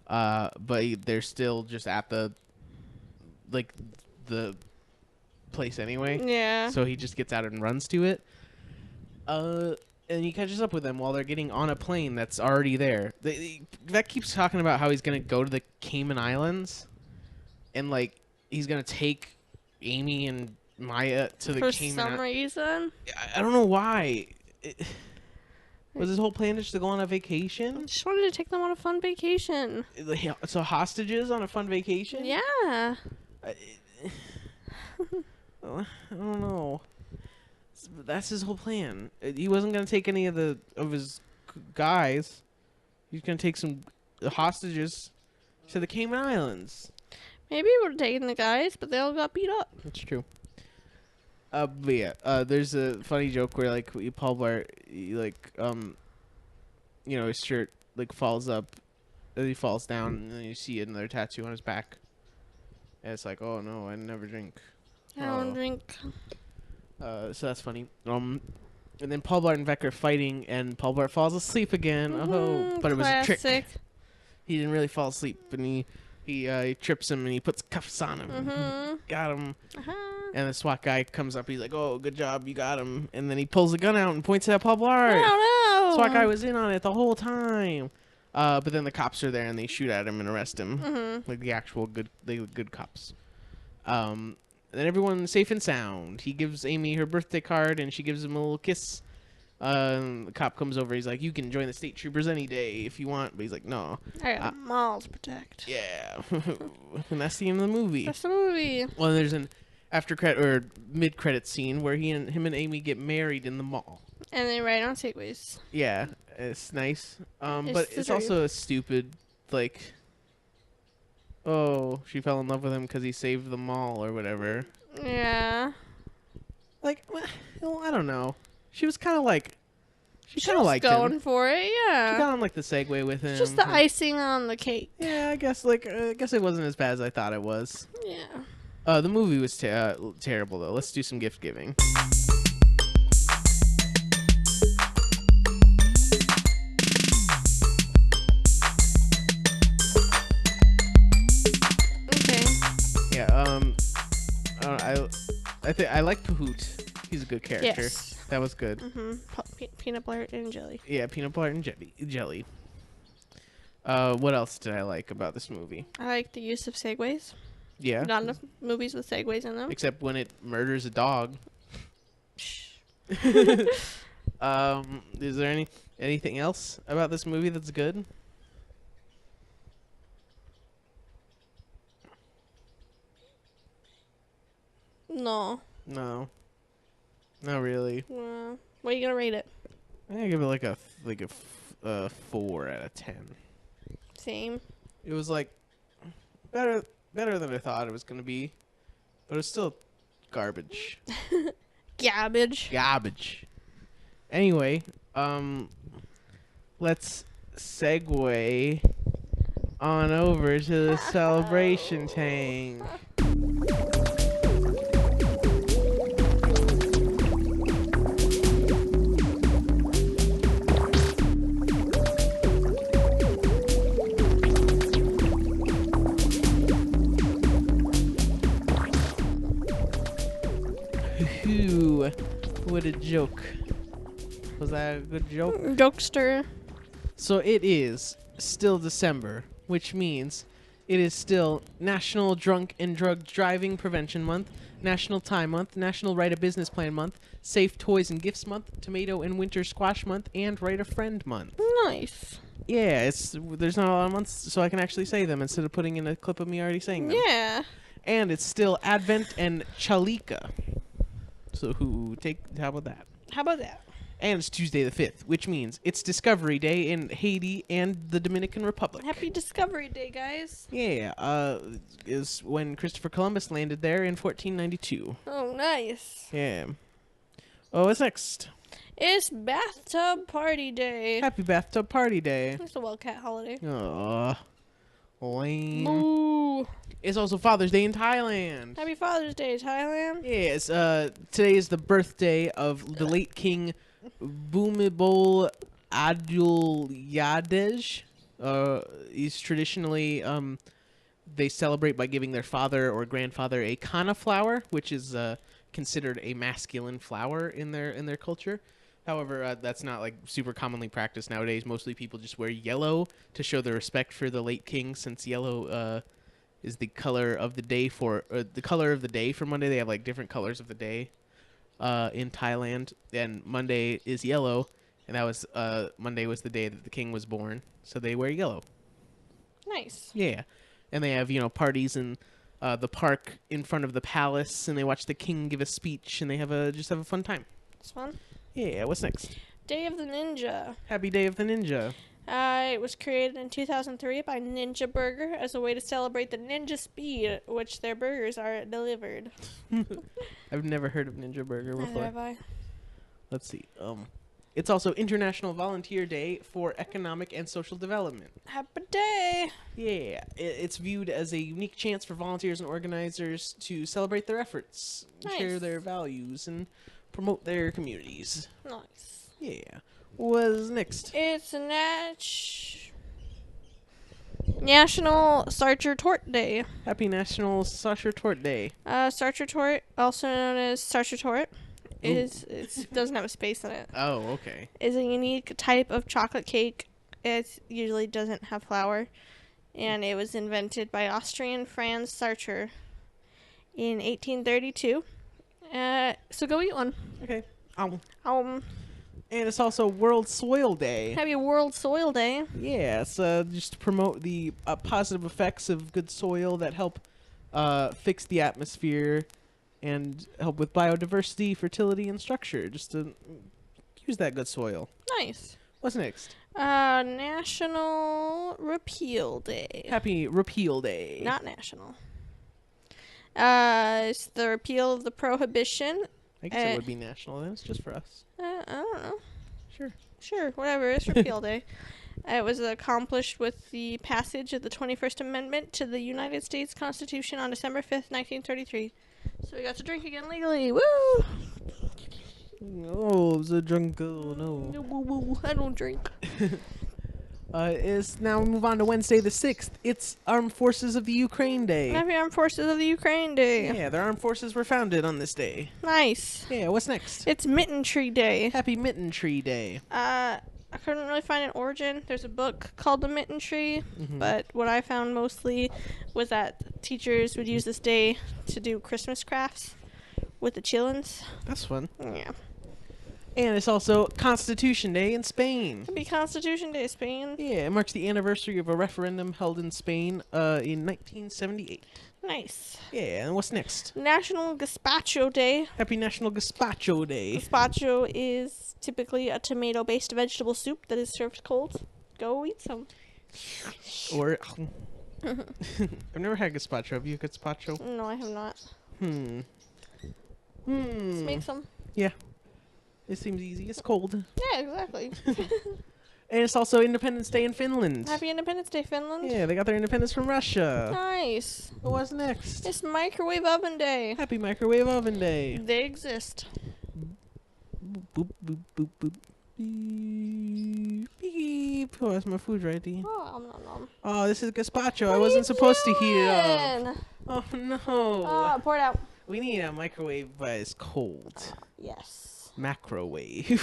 But they're still just at the place anyway. Yeah. So he just gets out and runs to it. And he catches up with them while they're getting on a plane that's already there. That keeps talking about how he's going to go to the Cayman Islands. And, he's going to take Amy and Maya to the Cayman For some reason. I don't know why. Was his whole plan just to go on a vacation? I just wanted to take them on a fun vacation. So hostages on a fun vacation? Yeah. I don't know. That's his whole plan. He wasn't going to take any of his guys. He's going to take some hostages to the Cayman Islands. Maybe he would have taken the guys, but they all got beat up. That's true. But yeah, there's a funny joke where Paul Blart, his shirt falls up, and he falls down, and then you see another tattoo on his back. And it's like, oh no, I never drink. I don't drink. So that's funny. And then Paul Blart and Vec are fighting, and Paul Blart falls asleep again. But it was a trick. He didn't really fall asleep, and he trips him, and he puts cuffs on him. Mm-hmm. Got him. And the SWAT guy comes up. He's like, "Oh, good job, you got him." And then he pulls a gun out and points it at Paul Blart. Oh no! SWAT guy was in on it the whole time. But then the cops are there, and they shoot at him and arrest him, like the actual good cops. And then everyone's safe and sound. He gives Amy her birthday card, and she gives him a little kiss. The cop comes over. He's like, "You can join the state troopers any day if you want." But he's like, "No. I got malls to protect." Yeah. And that's the end of the movie. That's the movie. Well, there's an mid-credit scene where him and Amy get married in the mall. And they ride on segways. Yeah, it's nice. But it's also a stupid, oh, she fell in love with him because he saved the mall or whatever. Yeah. Well, I don't know. She was kind of she kind of liked going him. For it, yeah. She got on the Segway with him. It's just the icing on the cake. Yeah, I guess it wasn't as bad as I thought it was. Yeah. The movie was terrible though. Let's do some gift giving. Okay. Yeah. I like Pahoot. He's a good character. Yes. That was good. Mm-hmm. Peanut butter and jelly. Yeah, peanut butter and jelly. What else did I like about this movie? I like the use of segways. Yeah. Not enough movies with segways in them. Except when it murders a dog. Is there anything else about this movie that's good? No. No. Not really. What are you gonna rate it? I'm gonna give it a 4 out of 10. Same. It was better than I thought it was gonna be, but it's still garbage. Garbage. Anyway, let's segue on over to the celebration tank. What a joke. Was that a good joke? Jokester. So it is still December, which means it is still National Drunk and Drug Driving Prevention Month, National Time Month, National Write a Business Plan Month, Safe Toys and Gifts Month, Tomato and Winter Squash Month, and Write a Friend Month. Nice. Yeah, there's not a lot of months, so I can actually say them instead of putting in a clip of me already saying them. Yeah. And it's still Advent and Chalika. So how about that? How about that? And it's Tuesday the 5th, which means it's Discovery Day in Haiti and the Dominican Republic. Happy Discovery Day, guys. Yeah, is when Christopher Columbus landed there in 1492. Oh, nice. Yeah. Oh, what's next? It's Bathtub Party Day. Happy Bathtub Party Day. It's a wildcat holiday. Aw. Lame. Boo. It's also Father's Day in Thailand. Happy Father's Day, Thailand. Yes, today is the birthday of the late king Bhumibol Adulyadej. He's traditionally, they celebrate by giving their father or grandfather a kana flower, which is considered a masculine flower in their culture. However, that's not like super commonly practiced nowadays. Mostly people just wear yellow to show their respect for the late king, since yellow is the color of the day for Monday. They have like different colors of the day in Thailand, and Monday is yellow, and that was Monday was the day that the king was born, so they wear yellow. Nice. Yeah, and they have parties in the park in front of the palace, and they watch the king give a speech, and they just have a fun time. It's fun. Yeah, what's next? Day of the Ninja. Happy Day of the Ninja. It was created in 2003 by Ninja Burger as a way to celebrate the ninja speed which their burgers are delivered. I've never heard of Ninja Burger before. Neither have I. Let's see. It's also International Volunteer Day for Economic and Social Development. Happy day! Yeah, it's viewed as a unique chance for volunteers and organizers to celebrate their efforts, share their values, and promote their communities. Nice. Yeah. What's next? It's National Sarcher Tort Day. Happy National Sarcher Tort Day. Sarcher Tort, also known as Sarcher Tort, it doesn't have a space in it. Oh, okay. Is a unique type of chocolate cake. It usually doesn't have flour, and it was invented by Austrian Franz Sarcher in 1832. So go eat one. Okay. And it's also World Soil Day. Happy World Soil Day. Yeah, it's just to promote the positive effects of good soil that help fix the atmosphere and help with biodiversity, fertility, and structure. Just to use that good soil. Nice. What's next? National Repeal Day. Happy Repeal Day. Not national. It's the repeal of the prohibition. I guess it would be national then. It's just for us. I don't know. Sure, whatever. It's Repeal Day. It was accomplished with the passage of the 21st Amendment to the United States Constitution on December 5th, 1933. So we got to drink again legally. Woo! Oh, it was a drunk girl. No. I don't drink. Is now we move on to Wednesday the 6th. It's Armed Forces of the Ukraine Day. Happy Armed Forces of the Ukraine Day. Yeah, their armed forces were founded on this day. Nice. Yeah, what's next? It's Mitten Tree Day. Happy Mitten Tree Day. I couldn't really find an origin. There's a book called The Mitten Tree, but what I found mostly was that teachers would use this day to do Christmas crafts with the chillins. That's fun. Yeah. And it's also Constitution Day in Spain. Happy Constitution Day, Spain. Yeah, it marks the anniversary of a referendum held in Spain in 1978. Nice. Yeah, and what's next? National Gazpacho Day. Happy National Gazpacho Day. Gazpacho is typically a tomato-based vegetable soup that is served cold. Go eat some. Or... I've never had gazpacho. Have you gazpacho? No, I have not. Let's make some. Yeah. It seems easy. It's cold. Yeah, exactly. And it's also Independence Day in Finland. Happy Independence Day, Finland. Yeah, they got their independence from Russia. Nice. What's next? It's Microwave Oven Day. Happy Microwave Oven Day. They exist. Boop, boop, boop, boop. Beep, beep. Oh, that's my food right there. Oh, this is gazpacho. I wasn't supposed to heat it up. Oh, no. Oh, pour it out. We need a microwave, but it's cold. Yes. Macrowave.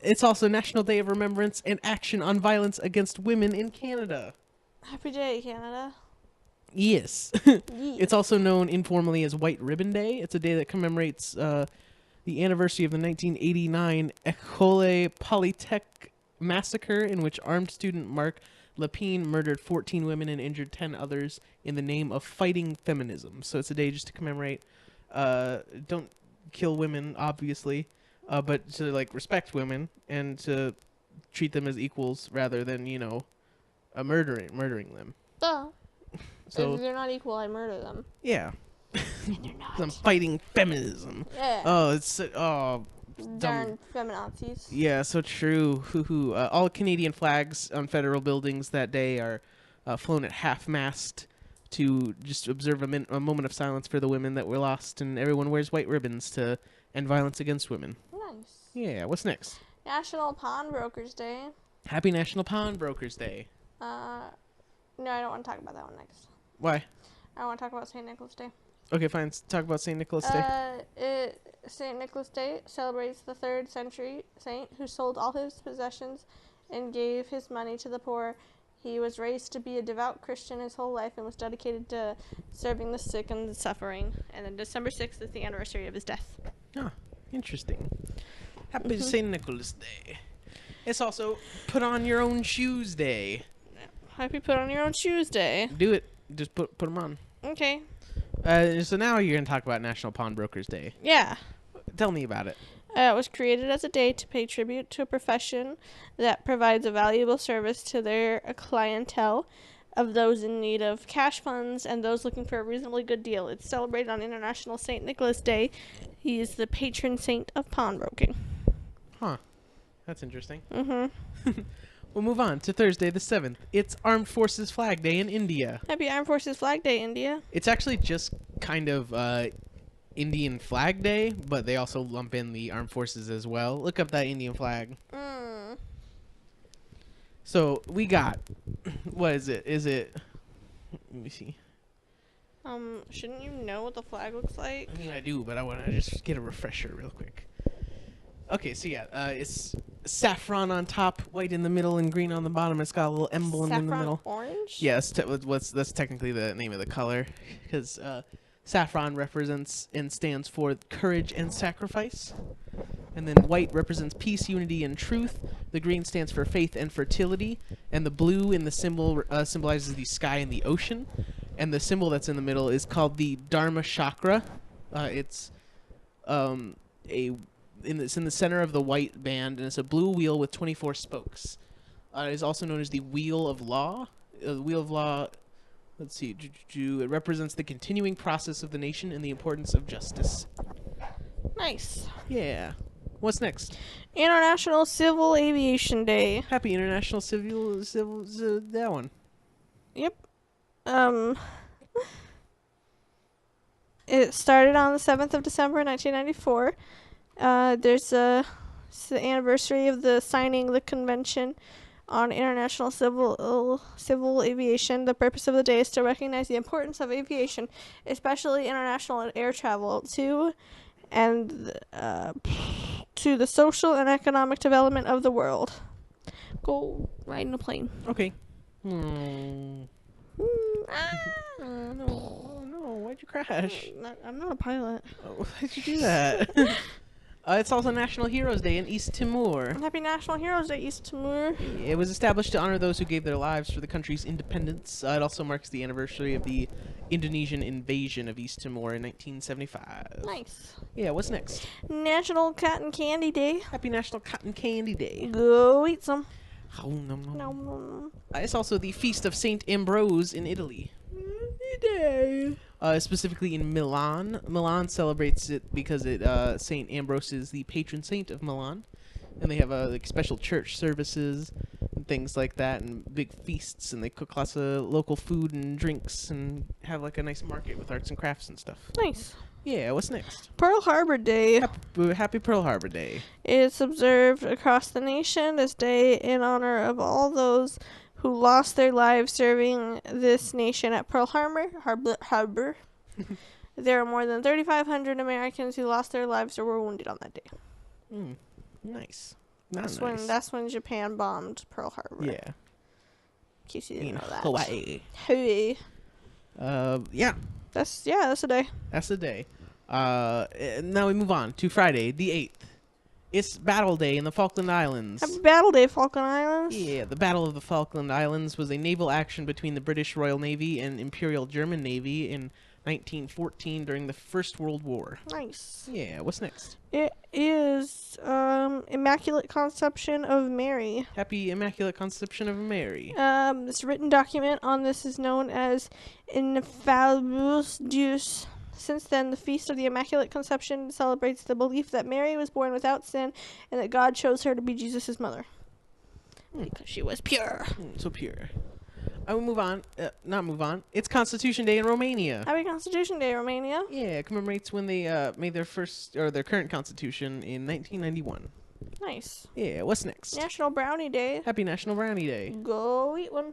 It's also National Day of Remembrance and Action on Violence Against Women in Canada. Happy day, Canada. Yes. It's also known informally as White Ribbon Day. It's a day that commemorates the anniversary of the 1989 École Polytech massacre, in which armed student Marc Lepine murdered 14 women and injured 10 others in the name of fighting feminism. So it's a day just to commemorate. Don't kill women, obviously, but to like respect women and to treat them as equals rather than murdering them. So if they're not equal, I murder them. Yeah. And they're not. I'm fighting feminism. Yeah. Oh, it's darn feminazis. Yeah, so true. All Canadian flags on federal buildings that day are flown at half-mast to just observe a moment of silence for the women that were lost, and everyone wears white ribbons to end violence against women. Nice. Yeah, what's next? National Pawnbrokers Day. Happy National Pawnbrokers Day. No, I don't want to talk about that one next. Why? I want to talk about St. Nicholas Day. Okay, fine. Let's talk about St. Nicholas Day. St. Nicholas Day celebrates the 3rd century saint who sold all his possessions and gave his money to the poor. He was raised to be a devout Christian his whole life and was dedicated to serving the sick and the suffering. And then December 6th is the anniversary of his death. Oh, interesting. Happy St. Nicholas Day. It's also Put On Your Own Shoes Day. Happy Put On Your Own Shoes Day. Do it. Just put them on. Okay. So now you're going to talk about National Pawnbrokers Day. Yeah. Tell me about it. It was created as a day to pay tribute to a profession that provides a valuable service to their clientele of those in need of cash funds and those looking for a reasonably good deal. It's celebrated on International St. Nicholas Day. He is the patron saint of pawnbroking. Huh. That's interesting. Mm-hmm. We'll move on to Thursday the 7th. It's Armed Forces Flag Day in India. Happy Armed Forces Flag Day, India. It's actually just kind of Indian Flag Day, but they also lump in the armed forces as well. Look up that Indian flag. So we got, what is it? Let me see. Shouldn't you know what the flag looks like? I mean, I do, but I want to just get a refresher real quick. Okay, so yeah, it's saffron on top, white in the middle, and green on the bottom. It's got a little emblem in the middle. Saffron orange? Yes, that's technically the name of the color, because saffron represents and stands for courage and sacrifice. And then white represents peace, unity, and truth. The green stands for faith and fertility. And the blue in the symbol symbolizes the sky and the ocean. And the symbol that's in the middle is called the Dharma Chakra. It's in the center of the white band, and it's a blue wheel with 24 spokes. It is also known as the Wheel of Law. The Wheel of Law, let's see, it represents the continuing process of the nation and the importance of justice. Nice. Yeah. What's next? International Civil Aviation Day. Happy International Civil that one. Yep. It started on the 7th of December, 1994. It's the anniversary of the signing the Convention on International Civil Aviation. The purpose of the day is to recognize the importance of aviation, especially international air travel, to the social and economic development of the world. Go ride in a plane. Okay. No, why'd you crash? I'm not a pilot. Oh, why'd you do that? It's also National Heroes Day in East Timor. Happy National Heroes Day, East Timor. It was established to honor those who gave their lives for the country's independence. It also marks the anniversary of the Indonesian invasion of East Timor in 1975. Nice. Yeah, what's next? National Cotton Candy Day. Happy National Cotton Candy Day. Go eat some. Oh, no. It's also the Feast of Saint Ambrose in Italy. Specifically in Milan. Milan celebrates it because Saint Ambrose is the patron saint of Milan, and they have special church services and things like that, and big feasts, and they cook lots of local food and drinks, and have a nice market with arts and crafts and stuff. Nice. Yeah, what's next? Pearl Harbor Day. Happy Pearl Harbor Day. It's observed across the nation this day in honor of all those who lost their lives serving this nation at Pearl Harbor. There are more than 3,500 Americans who lost their lives or were wounded on that day. Nice. That's when Japan bombed Pearl Harbor. Yeah. In case you didn't know that. Hawaii. Yeah. That's a day. That's the day. Now we move on to Friday, the 8th. It's Battle Day in the Falkland Islands. Happy Battle Day, Falkland Islands. Yeah, the Battle of the Falkland Islands was a naval action between the British Royal Navy and Imperial German Navy in 1914 during the First World War. Nice. Yeah, what's next? It is Immaculate Conception of Mary. Happy Immaculate Conception of Mary. This written document on this is known as Infallibus Deus. Since then, the Feast of the Immaculate Conception celebrates the belief that Mary was born without sin and that God chose her to be Jesus' mother. Because she was pure. So pure. I will move on. Not move on. It's Constitution Day in Romania. Happy Constitution Day, Romania. Yeah, it commemorates when they made their current constitution in 1991. Nice. Yeah, what's next? National Brownie Day. Happy National Brownie Day. Go eat one.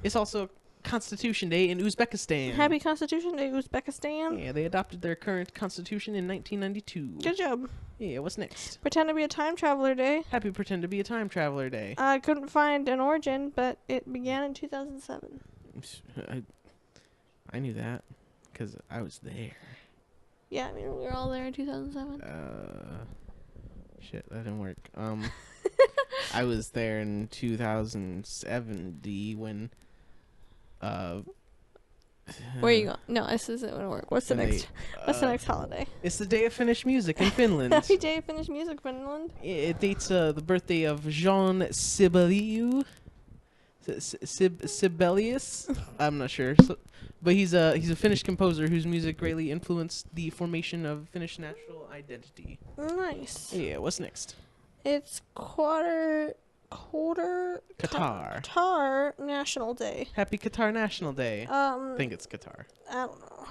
It's also Constitution Day in Uzbekistan. Happy Constitution Day, Uzbekistan. Yeah, they adopted their current constitution in 1992. Good job. Yeah, what's next? Pretend to be a Time Traveler Day. Happy Pretend to be a Time Traveler Day. I couldn't find an origin, but it began in 2007. I knew that because I was there. Yeah, I mean, we were all there in 2007. Shit, that didn't work. I was there in 2070 when where you going? No, this isn't gonna work. What's the next? What's the next holiday? It's the Day of Finnish Music in Finland. Happy Day of Finnish Music, Finland. It dates the birthday of Jean Sibelius. Sibelius. I'm not sure, but he's a Finnish composer whose music greatly influenced the formation of Finnish national identity. Nice. Yeah. What's next? It's Qatar National Day. Happy Qatar National Day. I think it's Qatar. I don't know.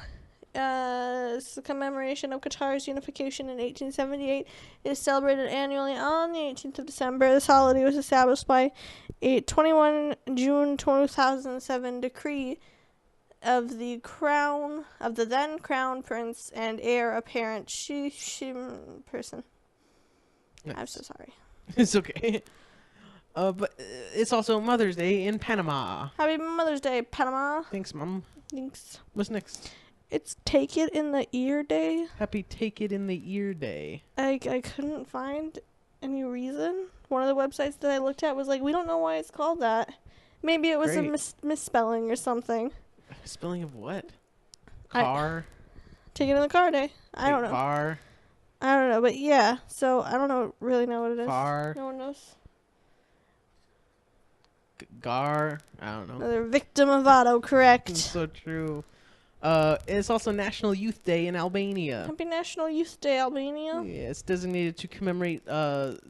It's the commemoration of Qatar's unification in 1878. It is celebrated annually on the 18th of December. This holiday was established by a 21 June 2007 decree of the then Crown Prince and heir apparent Shishim person. Nice. I'm so sorry. It's okay. But it's also Mother's Day in Panama. Happy Mother's Day, Panama. Thanks, Mom. Thanks. What's next? It's Take It in the Ear Day. Happy Take It in the Ear Day. I couldn't find any reason. One of the websites that I looked at was like, we don't know why it's called that. Maybe it was a misspelling or something. Spelling of what? Car? Take It in the Car Day. I don't know. Bar? I don't know, but yeah. So I don't really know what it is. Bar? No one knows. Gar? I don't know. Another victim of autocorrect. It's so true. It's also National Youth Day in Albania. Happy National Youth Day, Albania. Yeah, it's designated to commemorate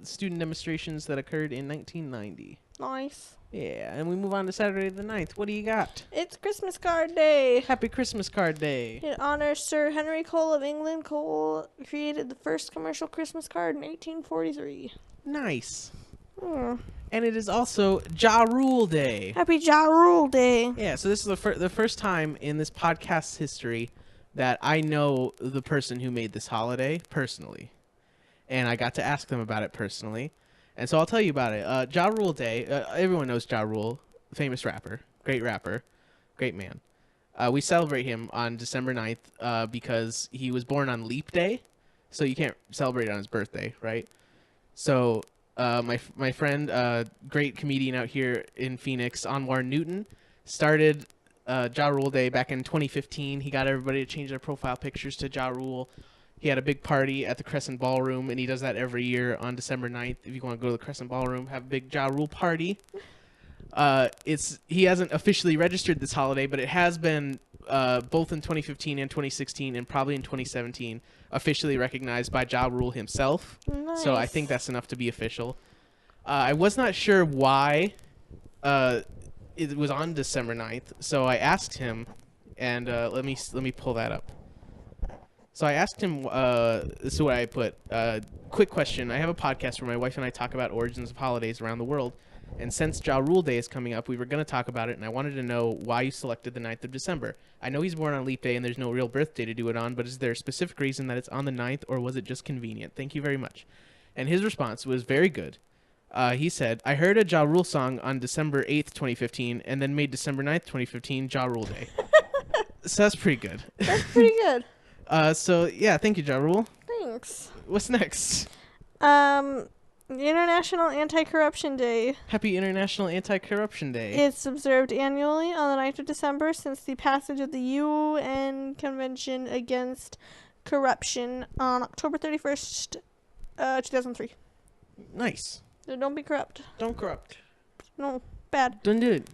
student demonstrations that occurred in 1990. Nice. Yeah, and we move on to Saturday the 9th. What do you got? It's Christmas Card Day. Happy Christmas Card Day. It honors Sir Henry Cole of England. Cole created the first commercial Christmas card in 1843. Nice. And it is also Ja Rule Day. Happy Ja Rule Day. Yeah, so this is the first time in this podcast's history that I know the person who made this holiday personally. And I got to ask them about it personally. And so I'll tell you about it. Ja Rule Day, everyone knows Ja Rule, famous rapper, great man. We celebrate him on December 9th because he was born on Leap Day, so you can't celebrate it on his birthday, right? So my friend, great comedian out here in Phoenix, Anwar Newton, started Ja Rule Day back in 2015. He got everybody to change their profile pictures to Ja Rule. He had a big party at the Crescent Ballroom, and he does that every year on December 9th. If you want to go to the Crescent Ballroom, have a big Ja Rule party. He hasn't officially registered this holiday, but it has been both in 2015 and 2016, and probably in 2017, officially recognized by Ja Rule himself. Nice. So I think that's enough to be official. I was not sure why it was on December 9th, so I asked him, and let me pull that up. So I asked him, this is what I put, quick question. I have a podcast where my wife and I talk about origins of holidays around the world. And since Ja Rule Day is coming up, we were going to talk about it, and I wanted to know why you selected the 9th of December. I know he's born on Leap Day, and there's no real birthday to do it on, but is there a specific reason that it's on the 9th, or was it just convenient? Thank you very much. And his response was very good. He said, I heard a Ja Rule song on December 8th, 2015, and then made December 9th, 2015, Ja Rule Day. So that's pretty good. That's pretty good. So, yeah, thank you, Ja Rule. Thanks. What's next? International Anti-Corruption Day. Happy International Anti-Corruption Day. It's observed annually on the 9th of December since the passage of the UN Convention Against Corruption on October 31st, 2003. Nice. So don't be corrupt. Don't corrupt. No, bad. Don't do it.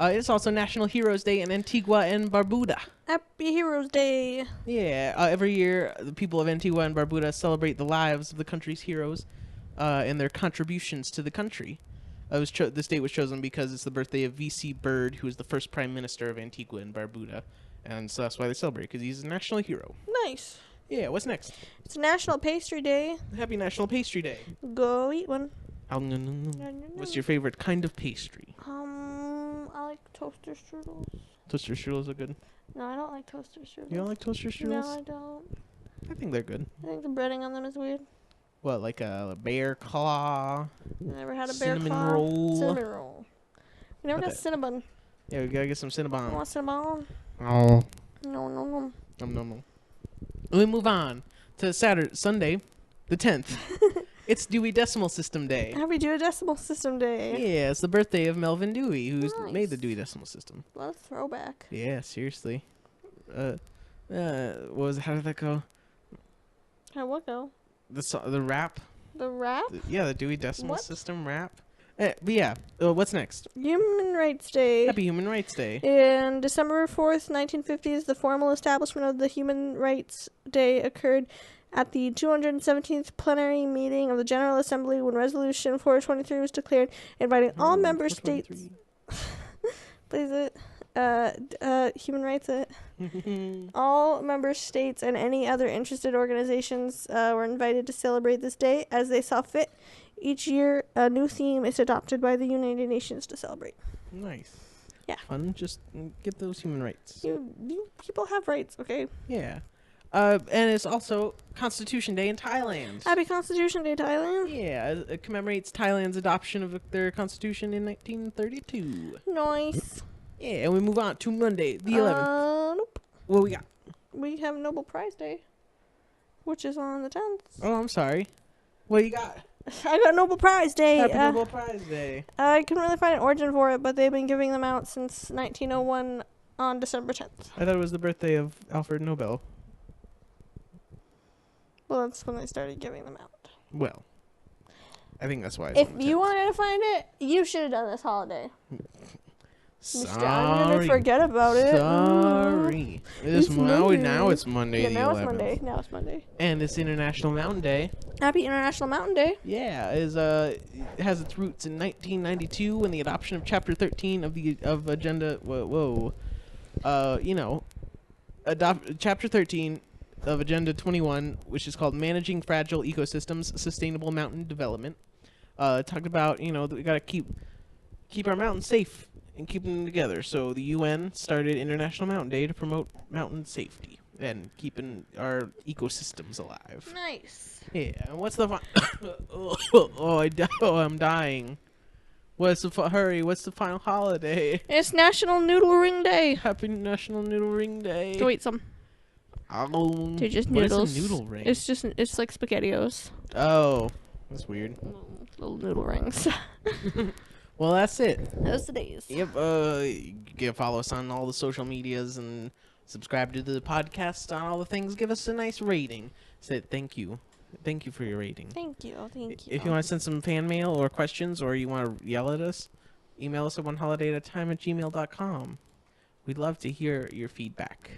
It's also National Heroes Day in Antigua and Barbuda. Happy Heroes Day. Yeah, every year the people of Antigua and Barbuda celebrate the lives of the country's heroes and their contributions to the country. This date was chosen because it's the birthday of V.C. Byrd, who was the first prime minister of Antigua and Barbuda. And so that's why they celebrate, because he's a national hero. Nice. Yeah, what's next? It's National Pastry Day. Happy National Pastry Day. Go eat one. What's your favorite kind of pastry? I like toaster strudels. Toaster strudels are good. No, I don't like toaster strudels. You don't like toaster strudels? No, I don't. I think they're good. I think the breading on them is weird. What, like a bear claw? I never had a bear claw. Cinnamon roll. Cinnamon roll. We never got cinnamon. Yeah, we gotta get some cinnamon. I want cinnamon. Oh. No. No. We move on to Sunday, the 10th. It's Dewey Decimal System Day. Happy Dewey Decimal System Day. Yeah, it's the birthday of Melvin Dewey, who's made the Dewey Decimal System. What a throwback. Yeah, seriously. How did that go? How'd what go? The rap. The rap? The Dewey Decimal System rap. But yeah, what's next? Human Rights Day. Happy Human Rights Day. In December 4th, 1950s, the formal establishment of the Human Rights Day occurred at the 217th plenary meeting of the General Assembly when Resolution 423 was declared, inviting all member states... Please it. Human rights it. All member states and any other interested organizations were invited to celebrate this day as they saw fit. Each year, a new theme is adopted by the United Nations to celebrate. Nice. Yeah. Fun. Just get those human rights. People have rights, okay? Yeah. And it's also Constitution Day in Thailand. Happy Constitution Day, Thailand. Yeah, it commemorates Thailand's adoption of their constitution in 1932. Nice. Yeah, and we move on to Monday, the 11th. Nope. What we got? We have Nobel Prize Day, which is on the 10th. Oh, I'm sorry. What you got? I got Nobel Prize Day. Happy Nobel Prize Day. I couldn't really find an origin for it, but they've been giving them out since 1901 on December 10th. I thought it was the birthday of Alfred Nobel. Well, that's when they started giving them out. Well, I think that's why. If you wanted to find it, you should have done this holiday. Sorry. I'm gonna forget about it. Sorry. Now it's Monday. Yeah, the now 11th. it's Monday. Now it's Monday. And it's International Mountain Day. Happy International Mountain Day. Yeah, it has its roots in 1992 when the adoption of Chapter 13 of Agenda. Chapter 13 of Agenda 21, which is called Managing Fragile Ecosystems, Sustainable Mountain Development. Talked about that we gotta keep our mountains safe and keep them together. So the UN started International Mountain Day to promote mountain safety and keeping our ecosystems alive. Nice. Yeah. And what's the I'm dying. What's the final holiday? It's National Noodle Ring Day. Happy National Noodle Ring Day. Go eat some. They're just noodles. What is a noodle ring? It's like SpaghettiOs. Oh, that's weird. Little noodle rings. Well, that's it. Those the days. Yep. You can follow us on all the social medias and subscribe to the podcast on all the things. Give us a nice rating. Say thank you. Thank you for your rating. Thank you. If you want to send some fan mail or questions, or you want to yell at us, email us at oneholiday@gmail.com. We'd love to hear your feedback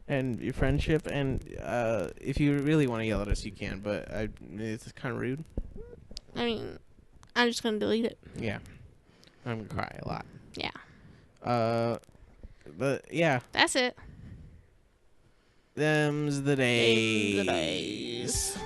and your friendship. And if you really want to yell at us, you can. But it's kind of rude. I mean, I'm just gonna delete it. Yeah. I'm gonna cry a lot. Yeah. But yeah. That's it. Them's the days.